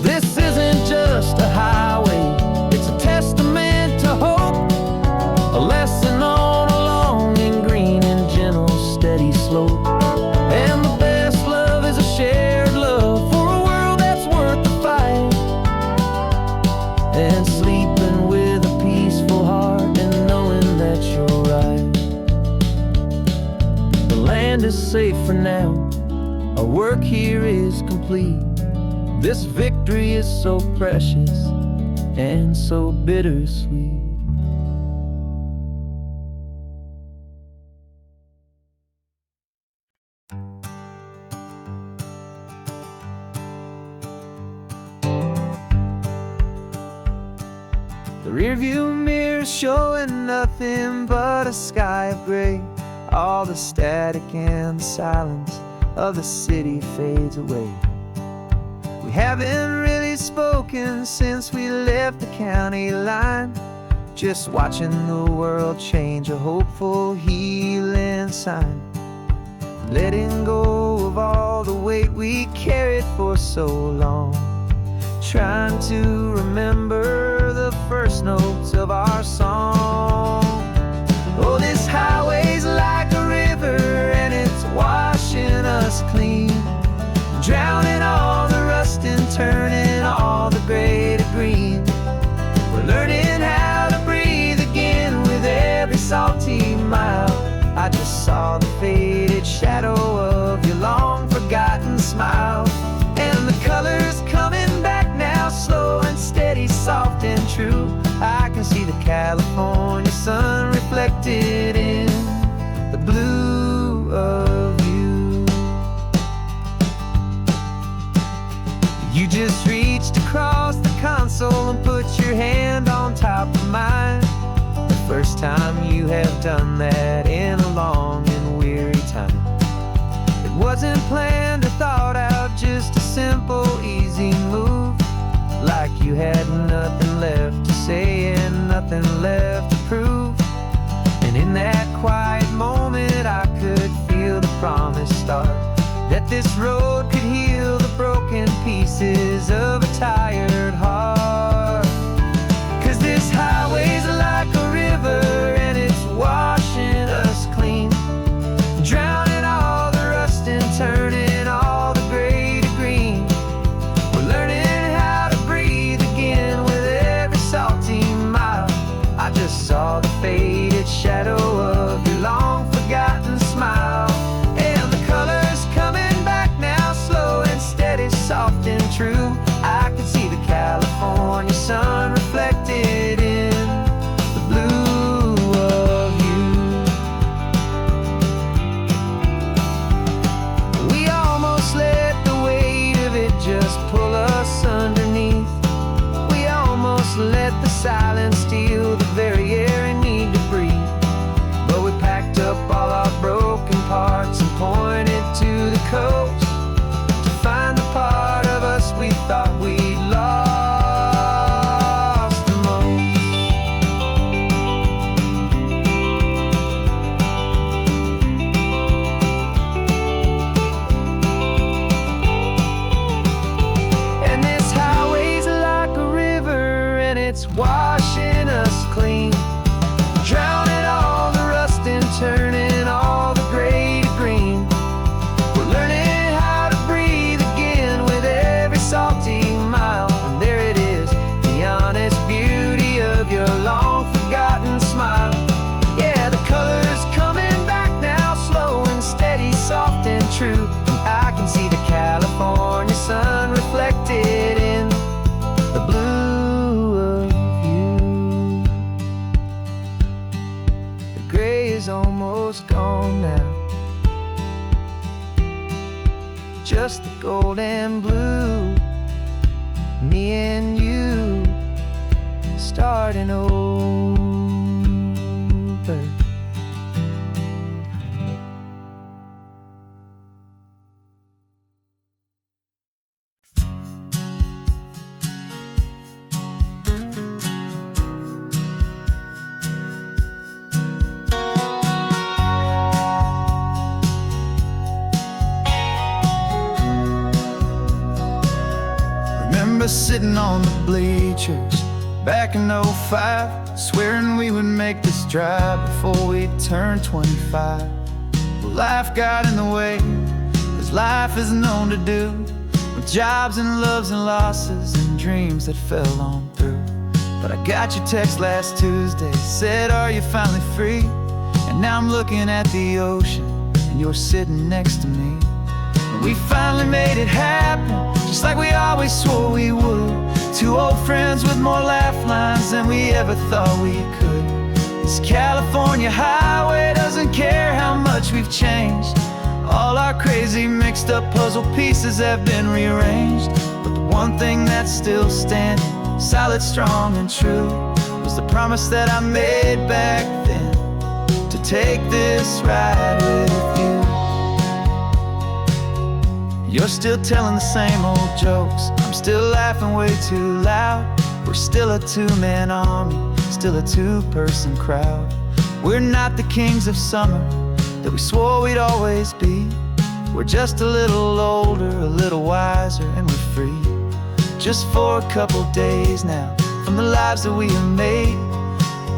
Speaker 3: This isn't just a highway, it's a testament to hope, a lesson on a long and green and gentle steady slope. And the best love is a shared love for a world that's worth the fight, and sleeping with a peaceful heart and knowing that you're right. The land is safe for now, our work here is complete. This victory is so precious and so bittersweet. The rearview mirror showing nothing but a sky of gray. All the static and the silence of the city fades away. We haven't really spoken since we left the county line, just watching the world change, a hopeful healing sign. Letting go of all the weight we carried for so long, trying to remember the first notes of our song. Oh, this highway's like a river and it's washing us clean, drowning all the rust and turning all the gray to green. We're learning how to breathe again with every salty mile. I just saw the faded shadow of your long forgotten smile, and the colors coming back now, slow and steady, soft and true. I can see the California sun reflected in the blue of you. You just reached across the console and put your hand on top you have done that in a long and weary time. It wasn't planned or thought out, just a simple, easy move. Like you had nothing left to say and nothing left to prove. And in that quiet moment I could feel the promise start, that this road could heal the broken pieces of a tired heart. 'Cause this highway's like a river and it's washing us clean, drowning all the rust and turning all the gray to green. We're learning how to breathe again with every salty mile. I just saw the faded shadow of your long forgotten smile. And the colors coming back now, slow and steady, soft and true. I can see the California sun reflected in the blue of you. We almost let the weight of it just pull us underneath. We almost let the silence steal the very air and need to breathe. But we packed up all our broken parts and pointed to the coast to find the part of us we thought we'd lost the most. And this highway's like a river and it's washing us clean, drowning all the rust and turning all the gray to green. We're learning how to breathe again with every salty mile. And there it is, the honest beauty of your long forgotten smile. Yeah, the colors coming back now, slow and steady, soft and true. And I can see the California sun reflected in the blue of you. The gray is almost gone now, just the gold and blue. Me and you starting over.
Speaker 1: Remember sitting on the bleachers back in '05, swearing we would make this drive before we turned 25. But life got in the way, as life is known to do, with jobs and loves and losses and dreams that fell on through. But I got your text last Tuesday, said, are you finally free? And now I'm looking at the ocean and you're sitting next to me. And we finally made it happen, just like we always swore we would. Two old friends with more laugh lines than we ever thought we could. This California highway doesn't care how much we've changed. All our crazy mixed up puzzle pieces have been rearranged. But the one thing that's still standing, solid, strong and true, was the promise that I made back then, to take this ride with you. You're still telling the same old jokes, I'm still laughing way too loud. We're still a two-man army, still a two-person crowd. We're not the kings of summer that we swore we'd always be. We're just a little older, a little wiser, and we're free. Just for a couple days now, from the lives that we have made,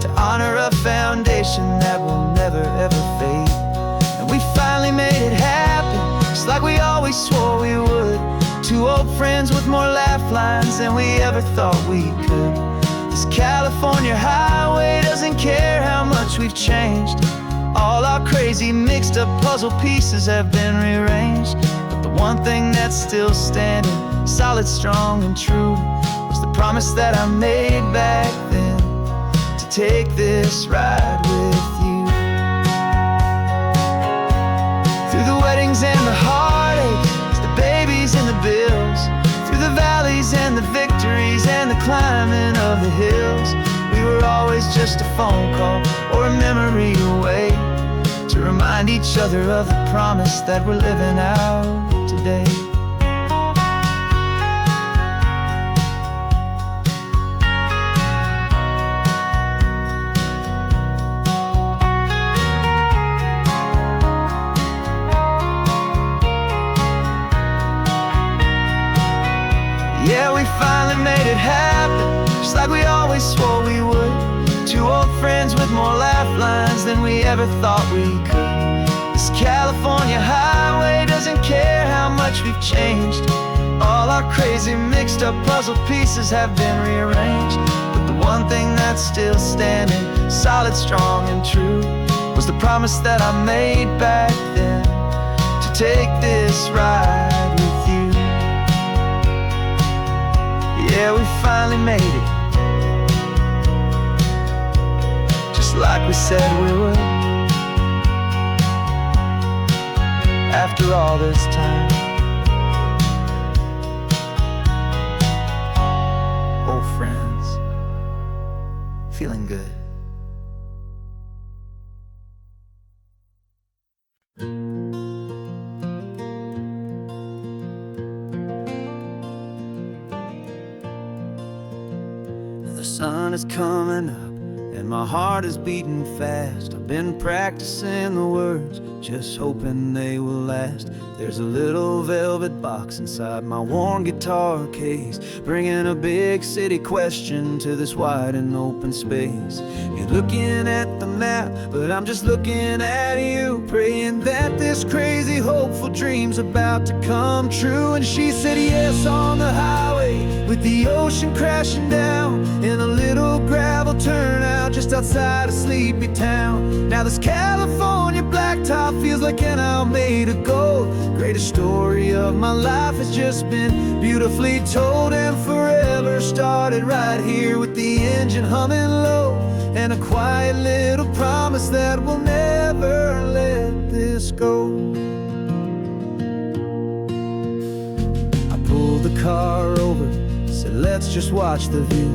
Speaker 1: to honor a foundation that will never ever fade. And we finally made it happen, just like we always swore we would. Two old friends with more laugh lines than we ever thought we could. This California highway doesn't care how much we've changed. All our crazy mixed up puzzle pieces have been rearranged. But the one thing that's still standing, solid, strong and true, was the promise that I made back then, to take this ride with you. Through the weddings and the heartaches, the babies and the bills, through the valleys and the victories and the climbing of the hills, we were were always just a phone call or a memory away, to remind each other of the promise that we're living out today. Yeah, we finally made it happen, just like we always swore we would. Two old friends with more laugh lines than we ever thought we could. This California highway doesn't care how much we've changed. All our crazy mixed up puzzle pieces have been rearranged, but the one thing that's still standing, solid, strong and true, was the promise that I made back then, to take this ride with you. Yeah, we finally made it, just like we said we would. After all this time, old friends, feeling good. The sun is coming up and my heart is beating fast. I've been practicing the words, just hoping they will last. There's a little velvet box inside my worn guitar case, bringing a big city question to this wide and open space. You're looking at the map, but I'm just looking at you, praying that this crazy hopeful dream's about to come true. And she said yes on the highway, with the ocean crashing down, in a little gravel turnout just outside a sleepy town. Now this California blacktop feels like an hour made of gold. Greatest story of my life has just been beautifully told, and forever started right here with the engine humming low, and a quiet little promise that we'll never let this go. I pulled the car over, said let's just watch the view.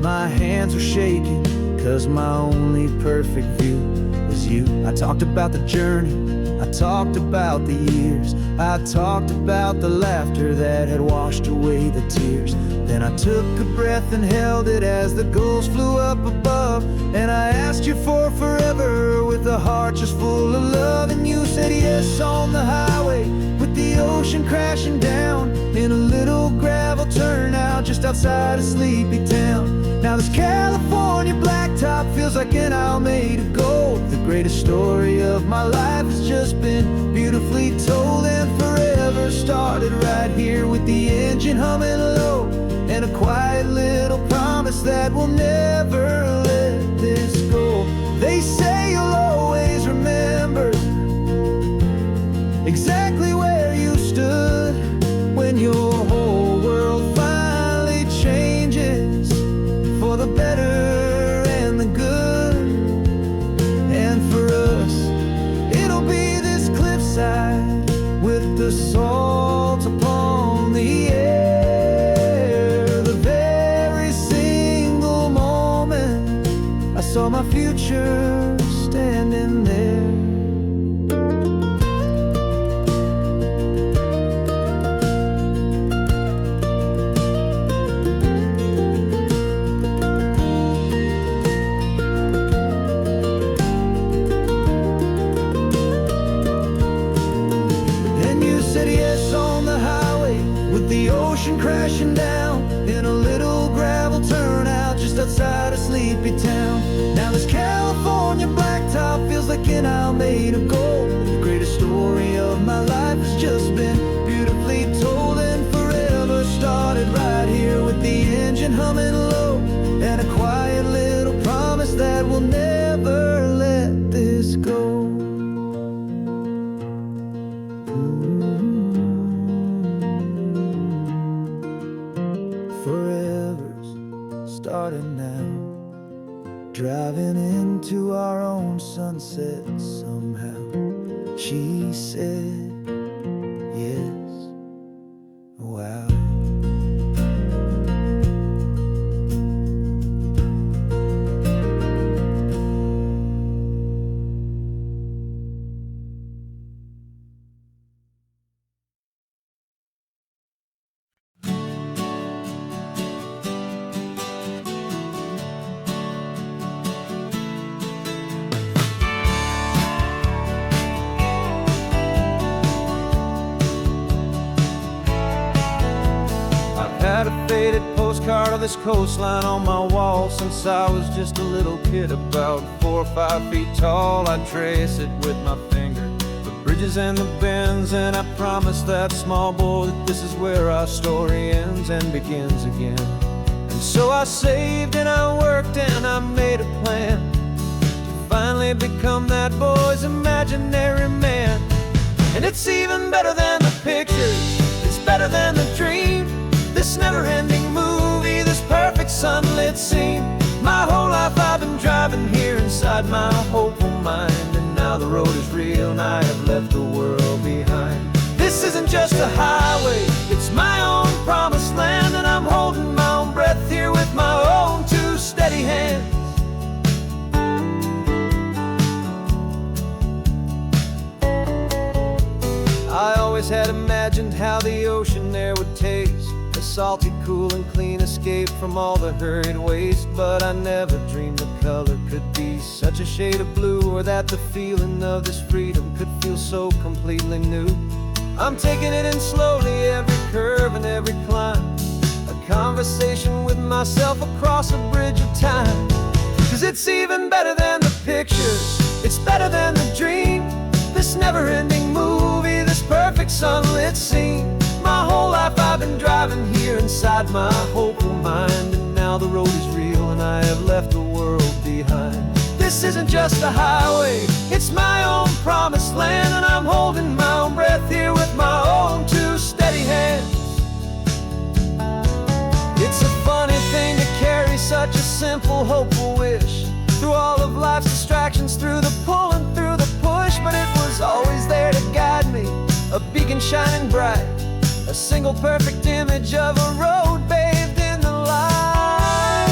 Speaker 1: My hands were shaking, cause my only perfect view was you. I talked about the journey, I talked about the years, I talked about the laughter that had washed away the tears. Then I took a breath and held it as the gulls flew up above, and I asked you for forever with a heart just full of love. And you said yes on the highway, with the ocean crashing down, in a little gravel turnout just outside a sleepy town. Now this California blacktop feels like an hour made of gold. The greatest story of my life has just been beautifully told, and forever started right here with the engine humming low, and a quiet little promise that we'll never let this go. They say you'll always remember exactly where you stood when your whole world finally changes for the better and the good. And for us, it'll be this cliffside with the salt upon the air. The very single moment I saw my future standing there. Crashing down in a little gravel turnout just outside a sleepy town. Now this California blacktop feels like an hour made of gold. The greatest story of my life has just been beautifully told, and forever started right here with the engine humming low, and a quiet little promise that we'll never let this go. Starting now, driving into our own sunset somehow. She said yes, wow.
Speaker 3: this coastline on my wall since I was just a little kid, about 4 or 5 feet tall. I trace it with my finger, the bridges and the bends, and I promise that small boy that this is where our story ends and begins again. And so I saved and I worked and I made a plan to finally become that boy's imaginary man. And it's even better than the pictures, it's better than the dream, this never-ending movie, this perfect sunlit scene. My whole life I've been driving here inside my hopeful mind, and now the road is real and I have left the world behind. This isn't just a highway, it's my own promised land, and I'm holding my own breath here with my own 2 steady hands. I always had imagined how the ocean air would taste, a salty, cool and clean escape from all the hurried waste. But I never dreamed the color could be such a shade of blue, or that the feeling of this freedom could feel so completely new. I'm taking it in slowly, every curve and every climb, a conversation with myself across a bridge of time. 'Cause it's even better than the pictures, it's better than the dream, this never-ending movie, this perfect sunlit scene. My whole life I've been driving here inside my hopeful mind, and now the road is real and I have left the world behind. This isn't just a highway, it's my own promised land, and I'm holding my own breath here with my own 2 steady hands. It's a funny thing to carry such a simple, hopeful wish through all of life's distractions, through the pull and through the push. But it was always there to guide me, a beacon shining bright, a single perfect image of a road bathed in the light.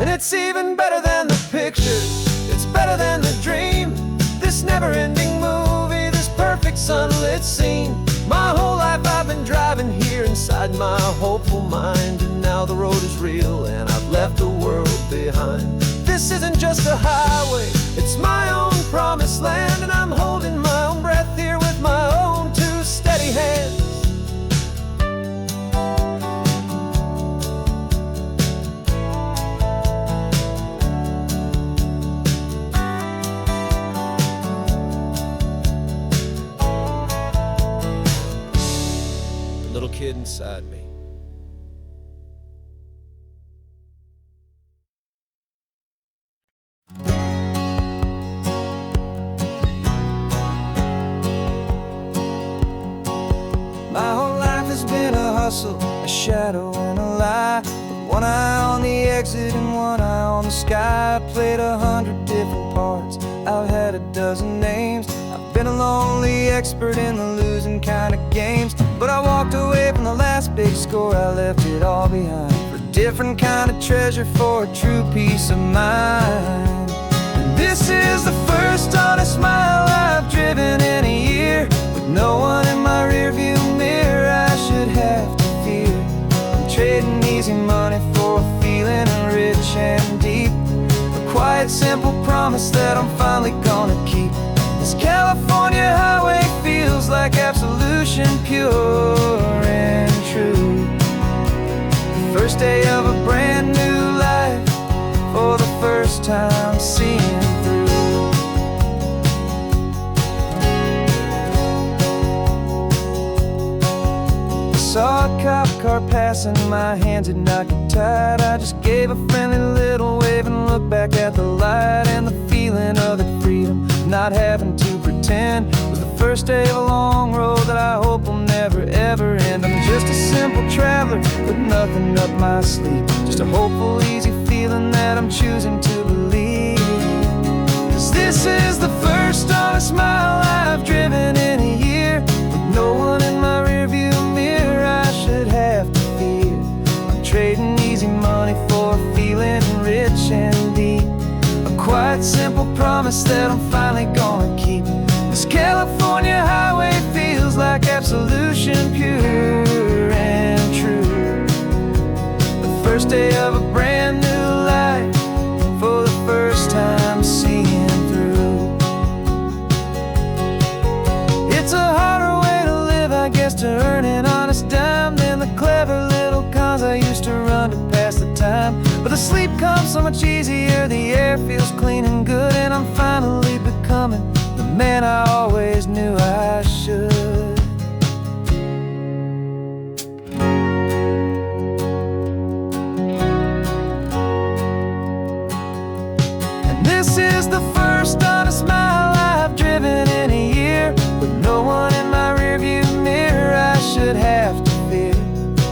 Speaker 3: And it's even better than the pictures, it's better than the dream, this never-ending movie, this perfect sunlit scene. My whole life I've been driving here inside my hopeful mind, and now the road is real and I've left the world behind. This isn't just a highway, it's my own promised land, and I'm holding my own breath here with my own 2 steady hands. Little kid inside me. My whole life has been a hustle, a shadow and a lie, with one eye on the exit and one eye on the sky. I played 100 different parts, I've had a dozen names, I've been a lonely expert in the losing kind of games. But I walked away from the last big score, I left it all behind, for a different kind of treasure, for a true peace of mind. And this is the first honest mile I've driven in a year, with no one in my rearview mirror I should have to fear. I'm trading easy money for a feeling rich and deep, a quiet, simple promise that I'm finally gonna keep. This California highway feels like absolution, pure and true. The first day of a brand new life, for the first time seeing through. I saw a cop car passing, my hands had not got tied. I just gave a friendly little wave and looked back at the light, and the feeling of the freedom, not having to pretend, was the first day of a long road that I hope will never ever end. I'm just a simple traveler with nothing up my sleeve, just a hopeful, easy feeling that I'm choosing to believe. 'Cause this is the first honest mile I've driven in a year, with no one in my rearview mirror I should have to fear. I'm trading easy money for a feeling rich and deep, a quiet, simple promise that I'm finally gonna keep. This California highway feels like absolution, pure and true. The first
Speaker 1: day of a brand new life, for the first time seeing through. It's a harder way to live, I guess, to earn an honest dime than the clever little cons I used to run to pass the time. But the sleep comes so much easier, the air feels clean and good, and I'm finally becoming the man I always knew I should. And this is the first honest mile I've driven in a year, with no one in my rearview mirror I should have to fear.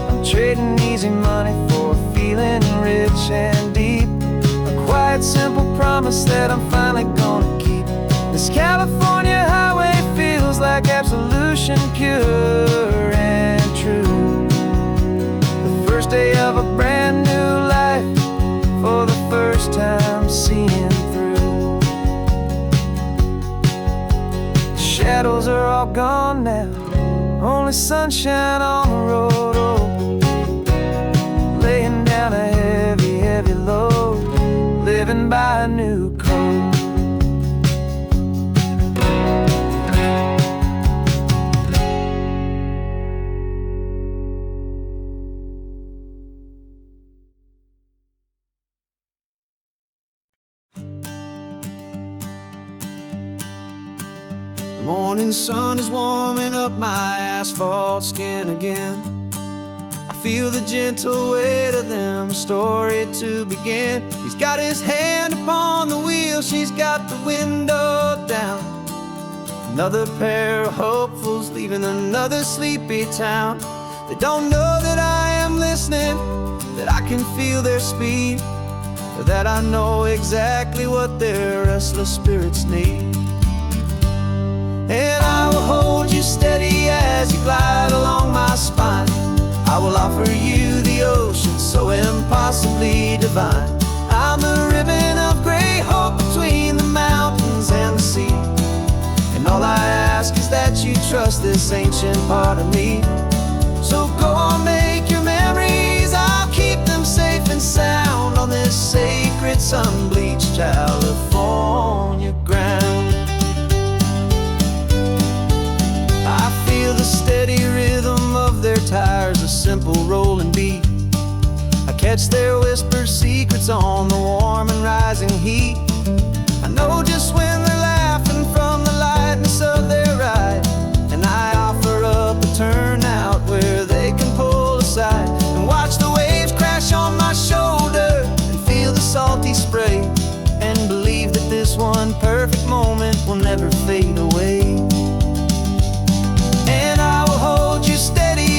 Speaker 1: I'm trading easy money for a feeling rich and deep, a quiet, simple promise that I'm finally gonna keep. This California highway feels like absolution, pure and true. The first day of a brand new life, for the first time seeing through. The shadows are all gone now, only sunshine on the road. Oh, laying down a heavy, heavy load, living by a new code.
Speaker 2: The morning sun is warming up my asphalt skin again. I feel the gentle weight of them, a story to begin. He's got his hand upon the wheel, she's got the window down. Another pair of hopefuls leaving another sleepy town. They don't know that I am listening, that I can feel their speed, or that I know exactly what their restless spirits need. And I will hold you steady as you glide along my spine. I will offer you the ocean so impossibly divine. I'm the ribbon of gray hope between the mountains and the sea. And all I ask is that you trust this ancient part of me. So go on, make your memories, I'll keep them safe and sound on this sacred sun-bleached California ground. I feel the steady rhythm of their tires, a simple rolling beat. I catch their whispered secrets on the warm and rising heat. I know just when they're laughing from the lightness of their ride, and I offer up a turnout where they can pull aside and watch the waves crash on my shoulder and feel the salty spray, and believe that this one perfect moment will never fade away.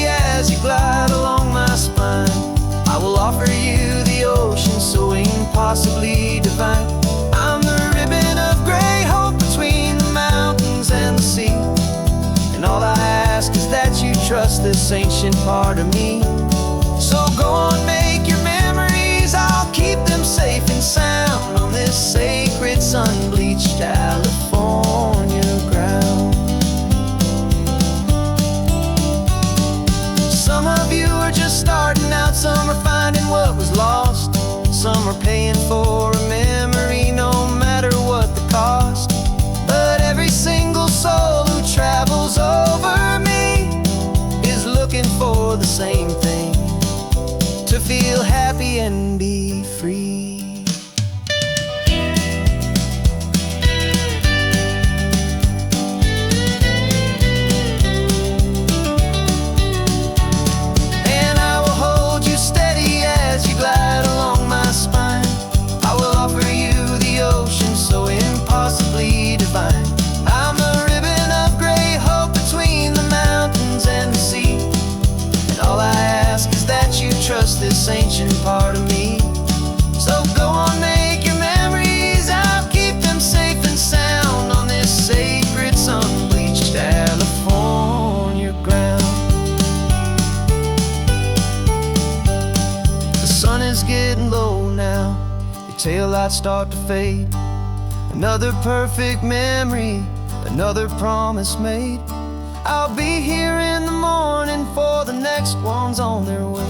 Speaker 2: As you glide along my spine, I will offer you the ocean so impossibly divine. I'm the ribbon of gray hope between the mountains and the sea. And all I ask is that you trust this ancient part of me. So go on, make your memories, I'll keep them safe and sound on this sacred sun-bleached California ground. Some of you are just starting out, some are finding what was lost, some are paying for a memory no matter what the cost. But every single soul who travels over me is looking for the same thing, to feel happy and be free. Trust this ancient part of me. So go on, make your memories, I'll keep them safe and sound on this sacred sun-bleached California ground. The sun is getting low now, your taillights start to fade. Another perfect memory, another promise made. I'll be here in the morning for the next ones on their way.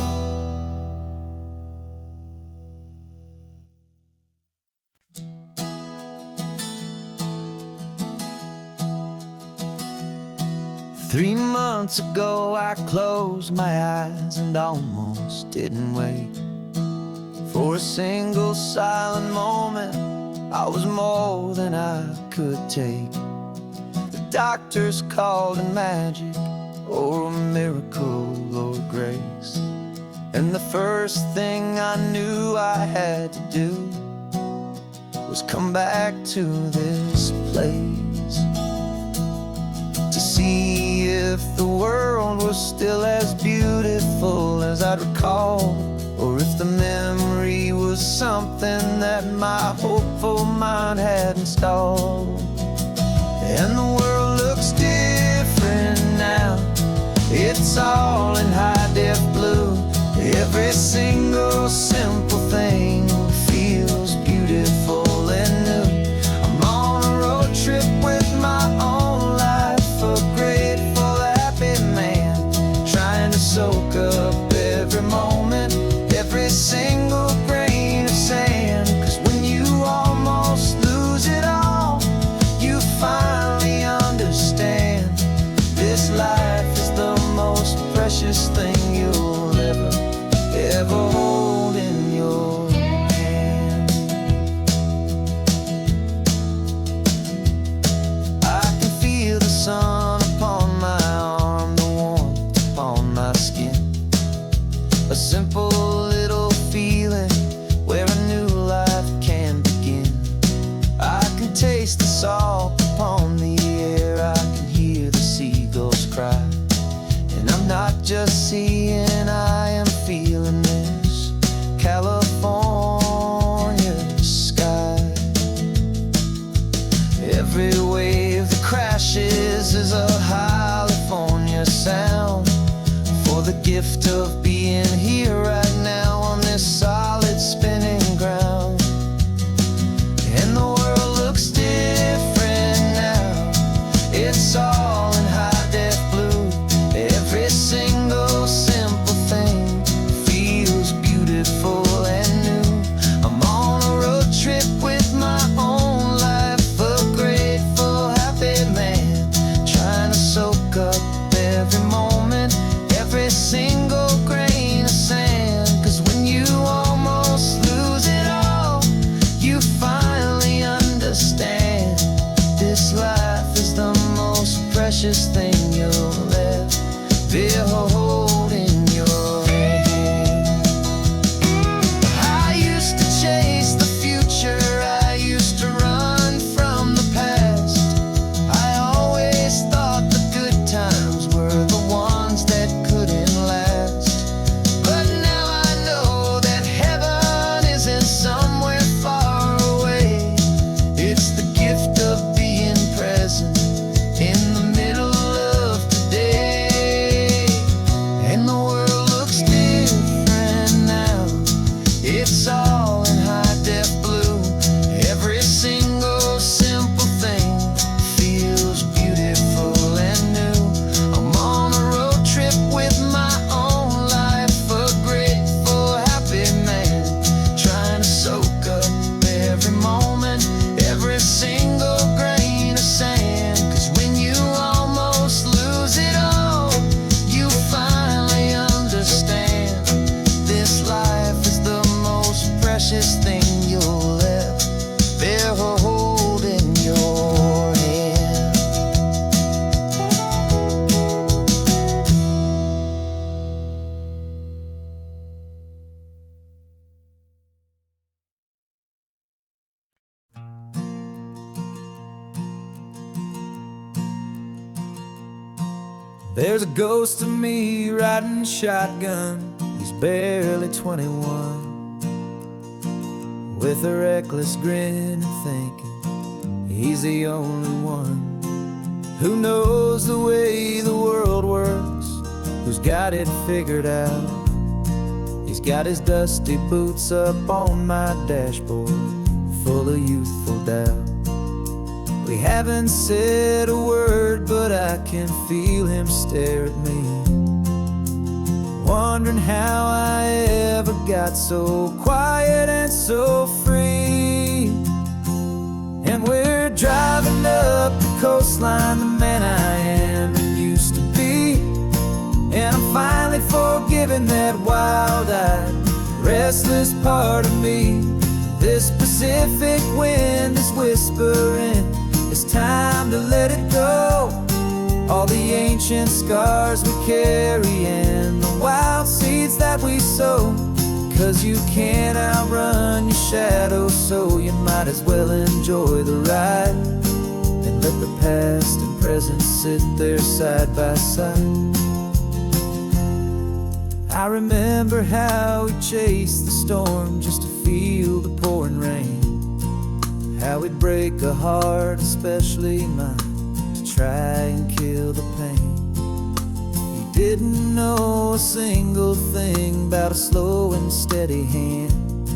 Speaker 3: 3 months ago I closed my eyes and almost didn't wake. For a single silent moment, I was more than I could take. The doctors called it magic, or a miracle, or grace. And the first thing I knew I had to do was come back to this place, to see if the world was still as beautiful as I'd recall, or if the memory was something that my hopeful mind had installed. And the world looks different now, it's all in high-def blue. Every single simple thing feels beautiful and new. I'm on a road trip with my own life, a grateful, happy man, trying to soak up every moment, every single grain of sand. 'Cause when you almost lose it all, you finally understand this life is the most precious thing you'll ever hold in your hand. I can feel the sun upon my arm, the warmth upon my skin, a simple little feeling where a new life can begin. I can taste the salt upon the air, I can hear the seagulls cry, and I'm not just seeing, I am feeling this California sky. Every wave that crashes is a California sound, for the gift of being here right now on this solid spinning ground. And the world looks different now, it's all in high-def blue. Every single simple thing feels beautiful and new. I'm on a road trip with my own life, a grateful, happy man, trying to soak up every moment, every single grain of sand. 'Cause when you almost lose it all, you finally understand this life is the most precious thing you'll ever behold in your hand. I used to chase the future, I used to run from the past. I always thought the good times were the ones that couldn't last. But now I know that heaven isn't somewhere far away. It's the gift of being present in the middle of today. And the world looks different now, it's all in high-def blue. Every single simple thing feels beautiful and new. I'm on a road trip with my own life, a grateful, happy man, trying to soak up every moment, every single grain of sand. 'Cause when you almost lose it all, you finally understand this life is the most precious thing you'll ever hold in your hand.
Speaker 1: There's a ghost of me riding shotgun, he's barely 21, with a reckless grin and thinking he's the only one who knows the way the world works, who's got it figured out. He's got his dusty boots up on my dashboard, full of youthful doubt. We haven't said a word, but I can feel him stare at me, wondering how I ever got so quiet and so free. And we're driving up the coastline, the man I am and used to
Speaker 3: forgiving that wild-eyed, restless part of me. This Pacific wind is whispering, it's time to let it go. All the ancient scars we carry and the wild seeds that we sow. 'Cause you can't outrun your shadow, so you might as well enjoy the ride and let the past and present sit there side by side. I remember how we chased the storm just to feel the pouring rain, how we'd break a heart, especially mine, to try and kill the pain. He didn't know a single thing about a slow and steady hand.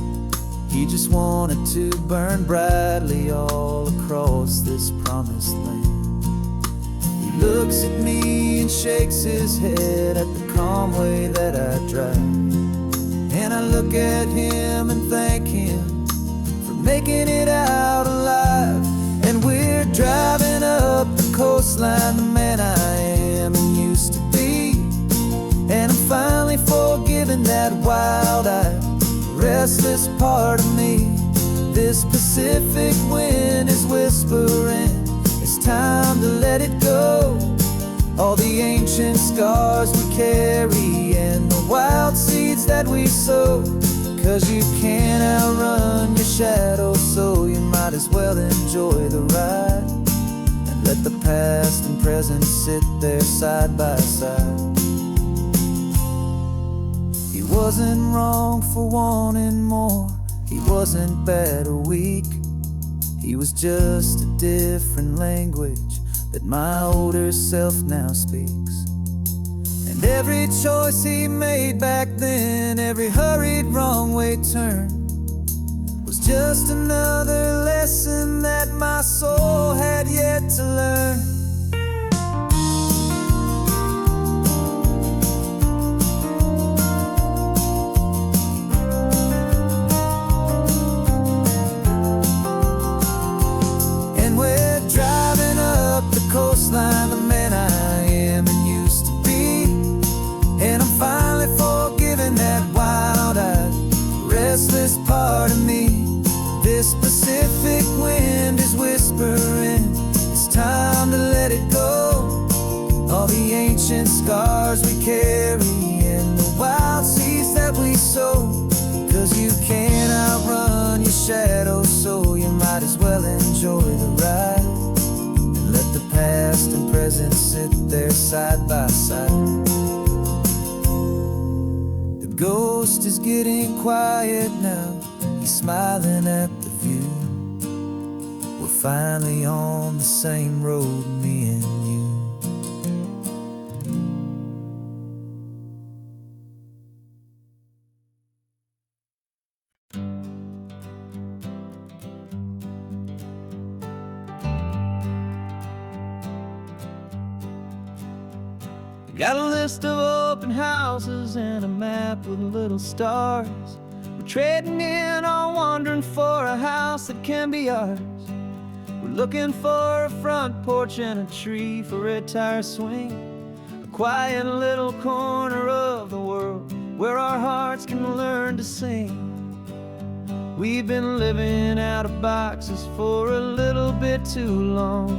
Speaker 3: He just wanted to burn brightly all across this promised land. He looks at me and shakes his head at the calm way that I drive, and I look at him and thank him for making it out alive. And we're driving up the coastline, the man I am and used to be. And I'm finally forgiving that wild-eyed, restless part of me. This Pacific wind is whispering, it's time to let it go. All the ancient scars we carry and the wild seeds that we sow. 'Cause you can't outrun your shadow, so you might as well enjoy the ride and let the past and present sit there side by side. He wasn't wrong for wanting more, he wasn't bad or weak. He was just a different language that my older self now speaks. And every choice he made back then, every hurried wrong way turn, was just another lesson that my soul had yet to learn. And we're driving up the coastline, the man I am and used to be. And I'm finally forgiving that wild-eyed, restless part of me. This Pacific wind is whispering, it's time to let it go. All the ancient scars we carry and the wild seeds that we sow. 'Cause you can't outrun your shadow, so you might as well enjoy the ride and let the past and present sit there side by side. The ghost is getting quiet now, he's smiling at the view. We're finally on the same road, me and you. Got a list of open houses and a map with little stars. We're trading in on wandering for a house that can be ours. We're looking for a front porch and a tree for a tire swing, a quiet little corner of the world where our hearts can learn to sing. We've been living out of boxes for a little bit too long,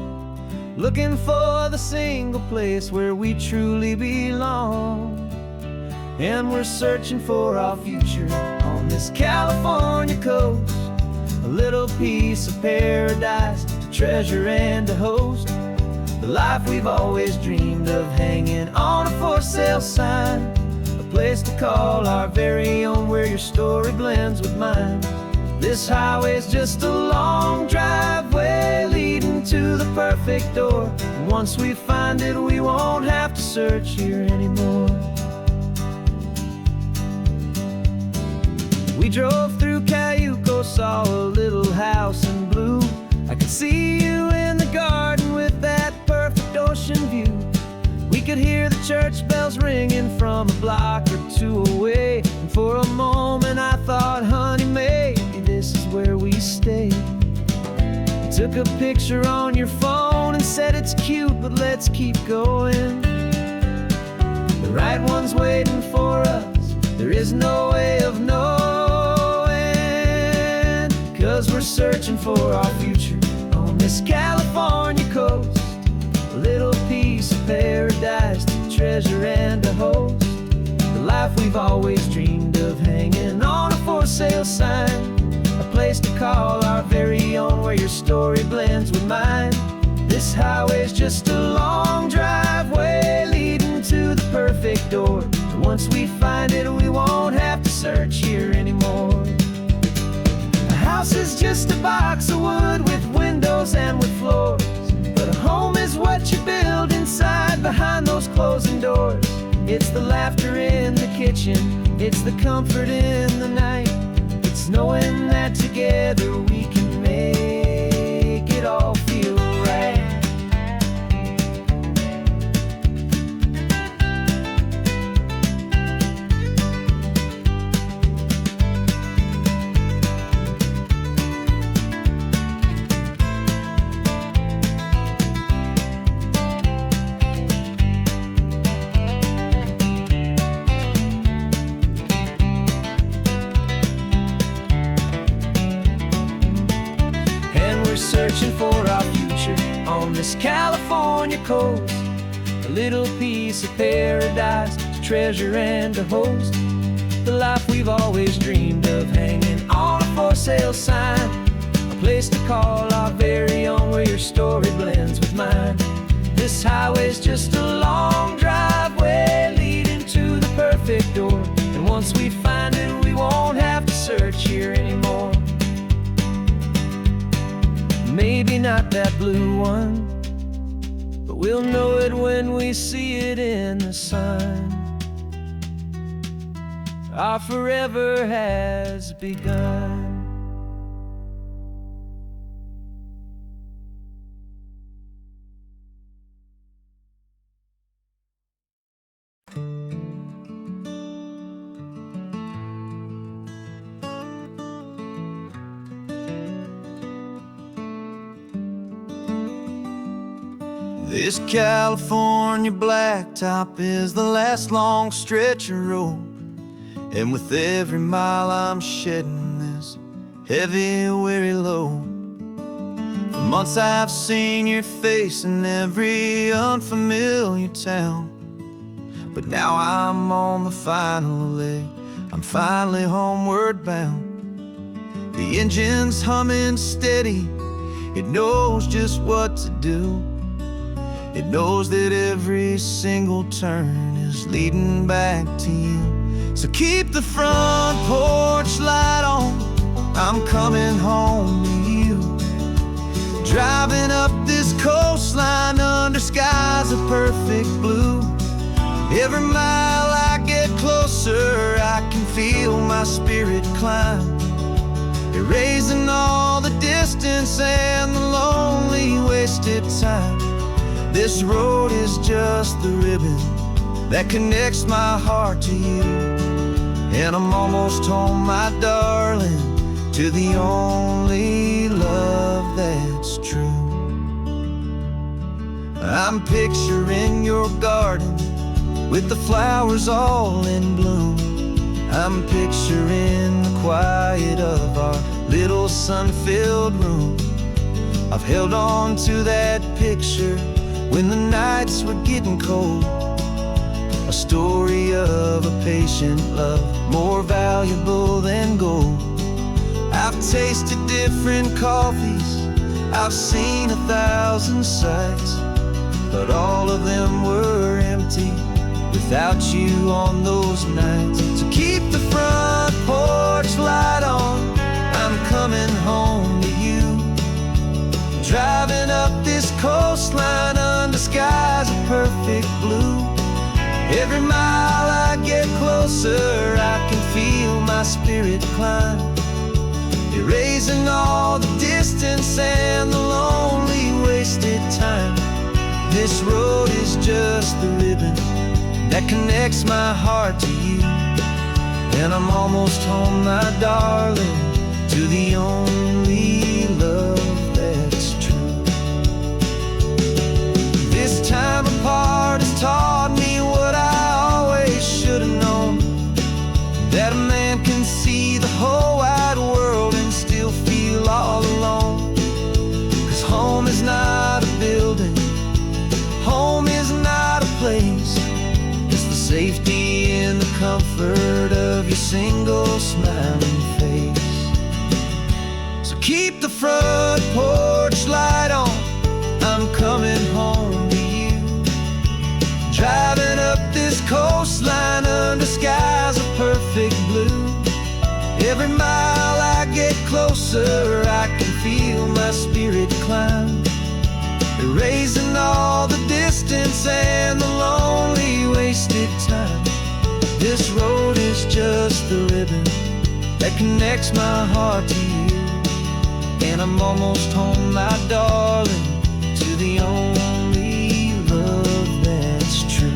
Speaker 3: looking for the single place where we truly belong. And we're searching for our future on this California coast, a little piece of paradise to treasure and to host, the life we've always dreamed of, hanging on a for sale sign, a place to call our very own where your story blends with mine. This highway's just a long driveway leading to the perfect door. And once we find it, we won't have to search here anymore. We drove through Cayuco, saw a little house in blue. I could see you in the garden with that perfect ocean view. We could hear the church bells ringing from a block or two away. And for a moment I thought, honey, maybe this is where we stay. You took a picture on your phone and said it's cute, but let's keep going.
Speaker 1: the right one's waiting for us. There is no way of knowing, 'cause we're searching for our future on this California coast. A little piece of paradise to treasure and to host. The life we've always dreamed of, hanging on a for sale sign. A place to call our very own, where your story blends with mine. This highway's just a long driveway leading to the perfect door. And once we find it, we won't have to search here anymore. A house is just a box of wood with windows and with floors, but a home is what you build inside behind those closing doors. It's the laughter in the kitchen, it's the comfort in the night. It's knowing that together we can make it all feel right. Searching for our future on this California coast. A little piece of paradise to treasure and to host. The life we've always dreamed of, hanging on a for sale sign. A place to call our very own, where your story blends with mine. This highway's just a long driveway leading to the perfect door. And once we find it, we won't have to search here anymore. Maybe not that blue one, but we'll know it when we see it in the sun. Our forever has begun.
Speaker 2: This California blacktop is the last long stretch of road, and with every mile I'm shedding this heavy, weary load. For months I've seen your face in every unfamiliar town, but now I'm on the final leg, I'm finally homeward bound. The engine's humming steady, it knows just what to do. It knows that every single turn is leading back to you. So keep the front porch light on, I'm coming home to you. Driving up this coastline under skies of perfect blue. Every mile I get closer, I can feel my spirit climb, erasing all the distance and the lonely wasted time. This road is just the ribbon that connects my heart to you. And I'm almost home, my darling, to the only love that's true. I'm picturing your garden with the flowers all in bloom. I'm picturing the quiet of our little sun-filled room. I've held on to that picture when the nights were getting cold. A story of a patient love, more valuable than gold. I've tasted different coffees, I've seen 1,000 sights, but all of them were empty without you on those nights. So keep the front porch light on, I'm coming home to you. Driving up this coastline under skies of perfect blue. Every mile I get closer, I can feel my spirit climb, erasing all the distance and the lonely wasted time. This road is just the ribbon that connects my heart to you. And I'm almost home, my darling, to the only love that's true. This time apart has taught me what I single smiling face. So keep the front porch light on, I'm coming home to you. Driving up this coastline under skies of perfect blue. Every mile I get closer, I can feel my spirit climb, erasing all the distance and the lonely wasted time. This road is just the ribbon that connects my heart to you. And I'm almost home, my darling, to the only love that's true.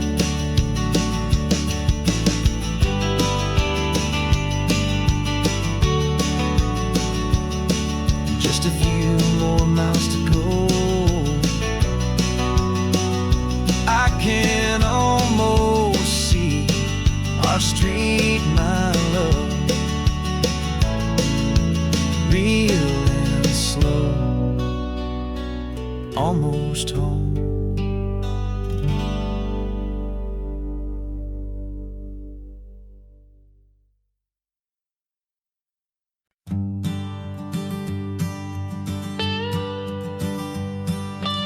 Speaker 2: Just a few more miles to go, I can almost see our street, my love, real and slow, almost home.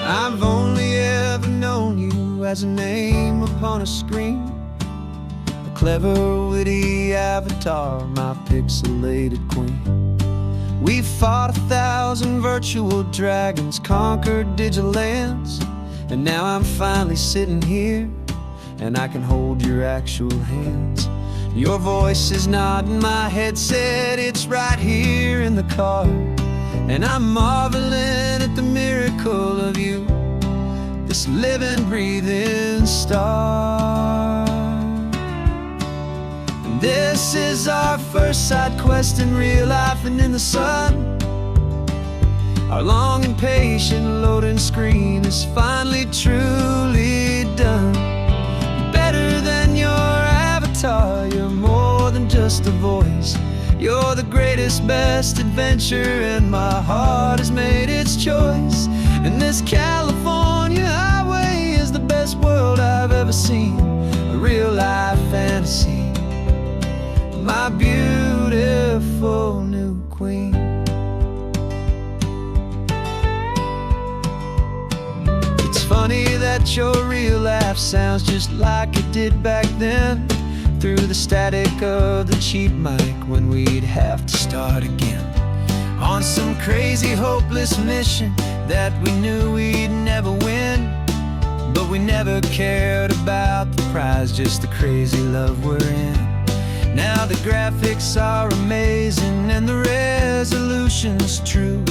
Speaker 2: I've only ever known you as a name upon a screen, a clever, witty avatar, my pixelated queen. We fought 1,000 virtual dragons, conquered digital lands, and now I'm finally sitting here, and I can hold your actual hands. Your voice is not in my headset, it's right here in the car, and I'm marveling at the miracle of you, this living, breathing star. And this is our first side quest in real life and in the sun. Our long and patient loading screen is finally truly done. You're better than your avatar, you're more than just a voice. You're the greatest, best adventure, and my heart has made its choice. And this California highway is the best world I've ever seen, a real life fantasy, my beautiful new queen. It's funny that your real life sounds just like it did back then, through the static of the cheap mic when we'd have to start again, on some crazy hopeless mission that we knew we'd never win. But we never cared about the prize, just the crazy love we're in. Now the graphics are amazing and the resolution's true,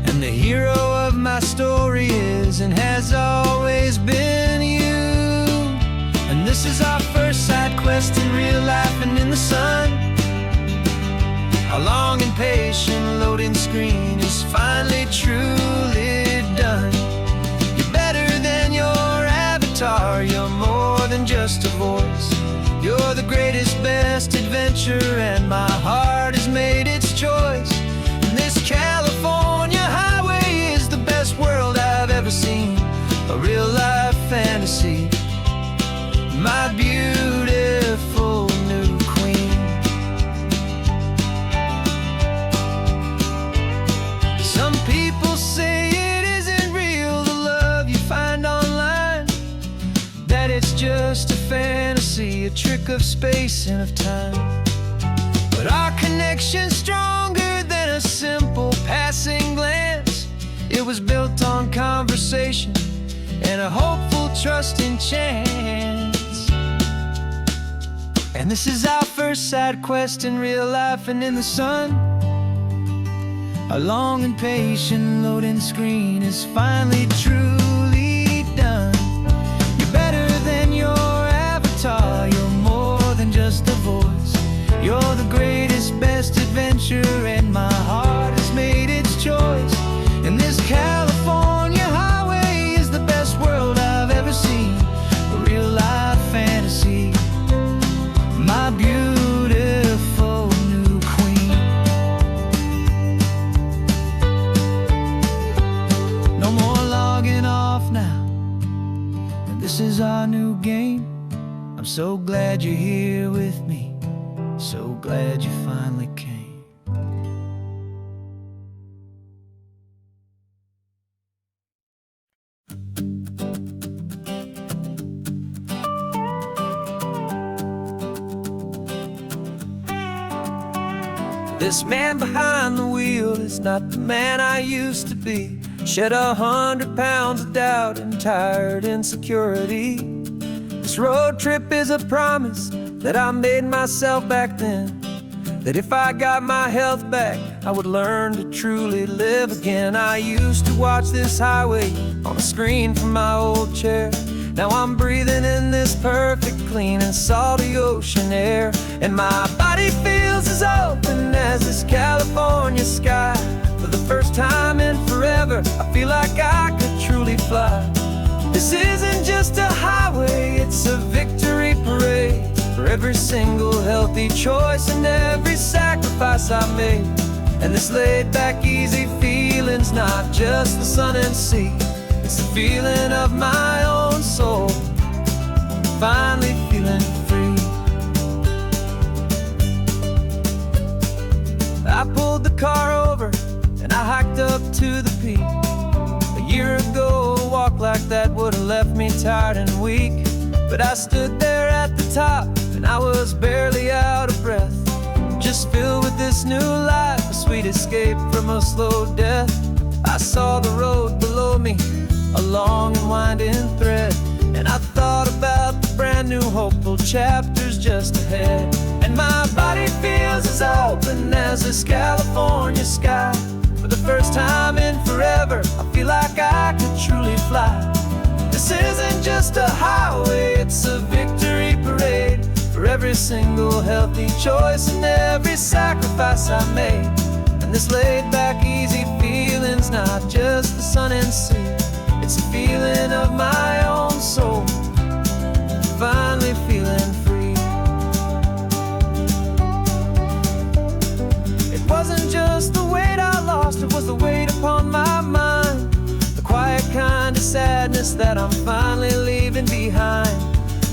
Speaker 2: and the hero of my story is and has always been you. And this is our first side quest in real life and in the sun. Our long and patient loading screen is finally truly done. You're better than your avatar, you're more than just a voice. You're the greatest, best adventure, and my heart has made its choice. And this California highway is the best world I've ever seen, a real life fantasy, my beautiful new queen. Some people say it isn't real, the love you find online, that it's just a fantasy, a trick of space and of time. But our connection's stronger than a simple passing glance. It was built on conversation and a hopeful, trusting chance. And this is our first side quest in real life and in the sun. Our long and patient loading screen is finally truly done. You're better than your avatar, you're more than just a voice. You're the greatest, best adventure, and my heart has made its choice. And this California highway is the best world I've ever seen, a real life fantasy, my beautiful new queen. No more logging off now, and this is our new game. I'm so glad you're here with me,
Speaker 1: So glad you finally came.
Speaker 3: This man behind the wheel is not the man I used to be. Shed 100 pounds of doubt and tired insecurity. This road trip is a promise that I made myself back then, that if I got my health back, I would learn to truly live again. I used to watch this highway on a screen from my old chair. Now I'm breathing in this perfect, clean and salty ocean air. And my body feels as open as this California sky. For the first time in forever, I feel like I could truly fly. This isn't just a highway, it's a victory parade. For every single healthy choice and every sacrifice I made. And this laid back, easy feeling's not just the sun and sea. It's the feeling of my own soul, finally feeling free. I pulled the car over and I hiked up to the peak. A year ago, a walk like that would have left me tired and weak. But I stood there at the top and I was barely out of breath, just filled with this new life, a sweet escape from a slow death. I saw the road below me, a long and winding thread, and I thought about the brand new hopeful chapters just ahead. And my body feels as open as this California sky. For the first time in forever, I feel like I could truly fly. This isn't just a highway, it's a victory parade. For every single healthy choice and every sacrifice I made. And this laid back, easy feeling's not just the sun and sea. It's a feeling of my own soul, finally feeling free. It wasn't just the weight I lost, it was the weight upon my mind. The quiet kind of sadness that I'm finally leaving behind.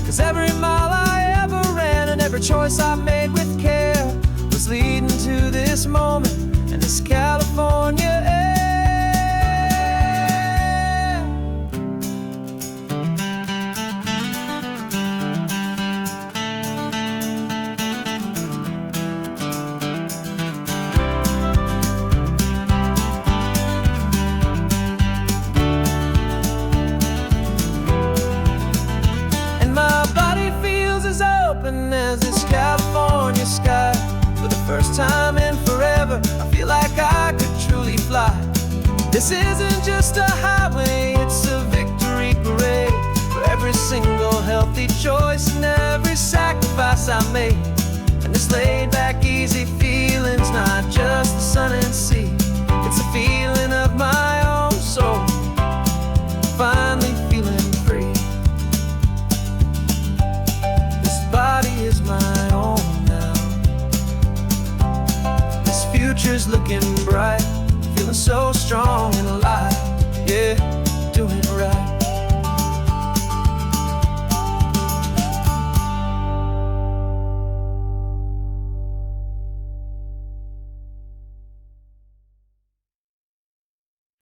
Speaker 3: 'Cause every mile I ever ran and every choice I made with care was leading to this moment and this California air. As this California sky. For the first time in forever, I feel like I could truly fly. This isn't just a highway, it's a victory parade. For every single healthy choice and every sacrifice I made. And this laid back, easy feeling's not just the sun and sea. It's a feeling of my own soul, finally feeling free. Body is my own now. This future's looking bright, feeling so strong and alive.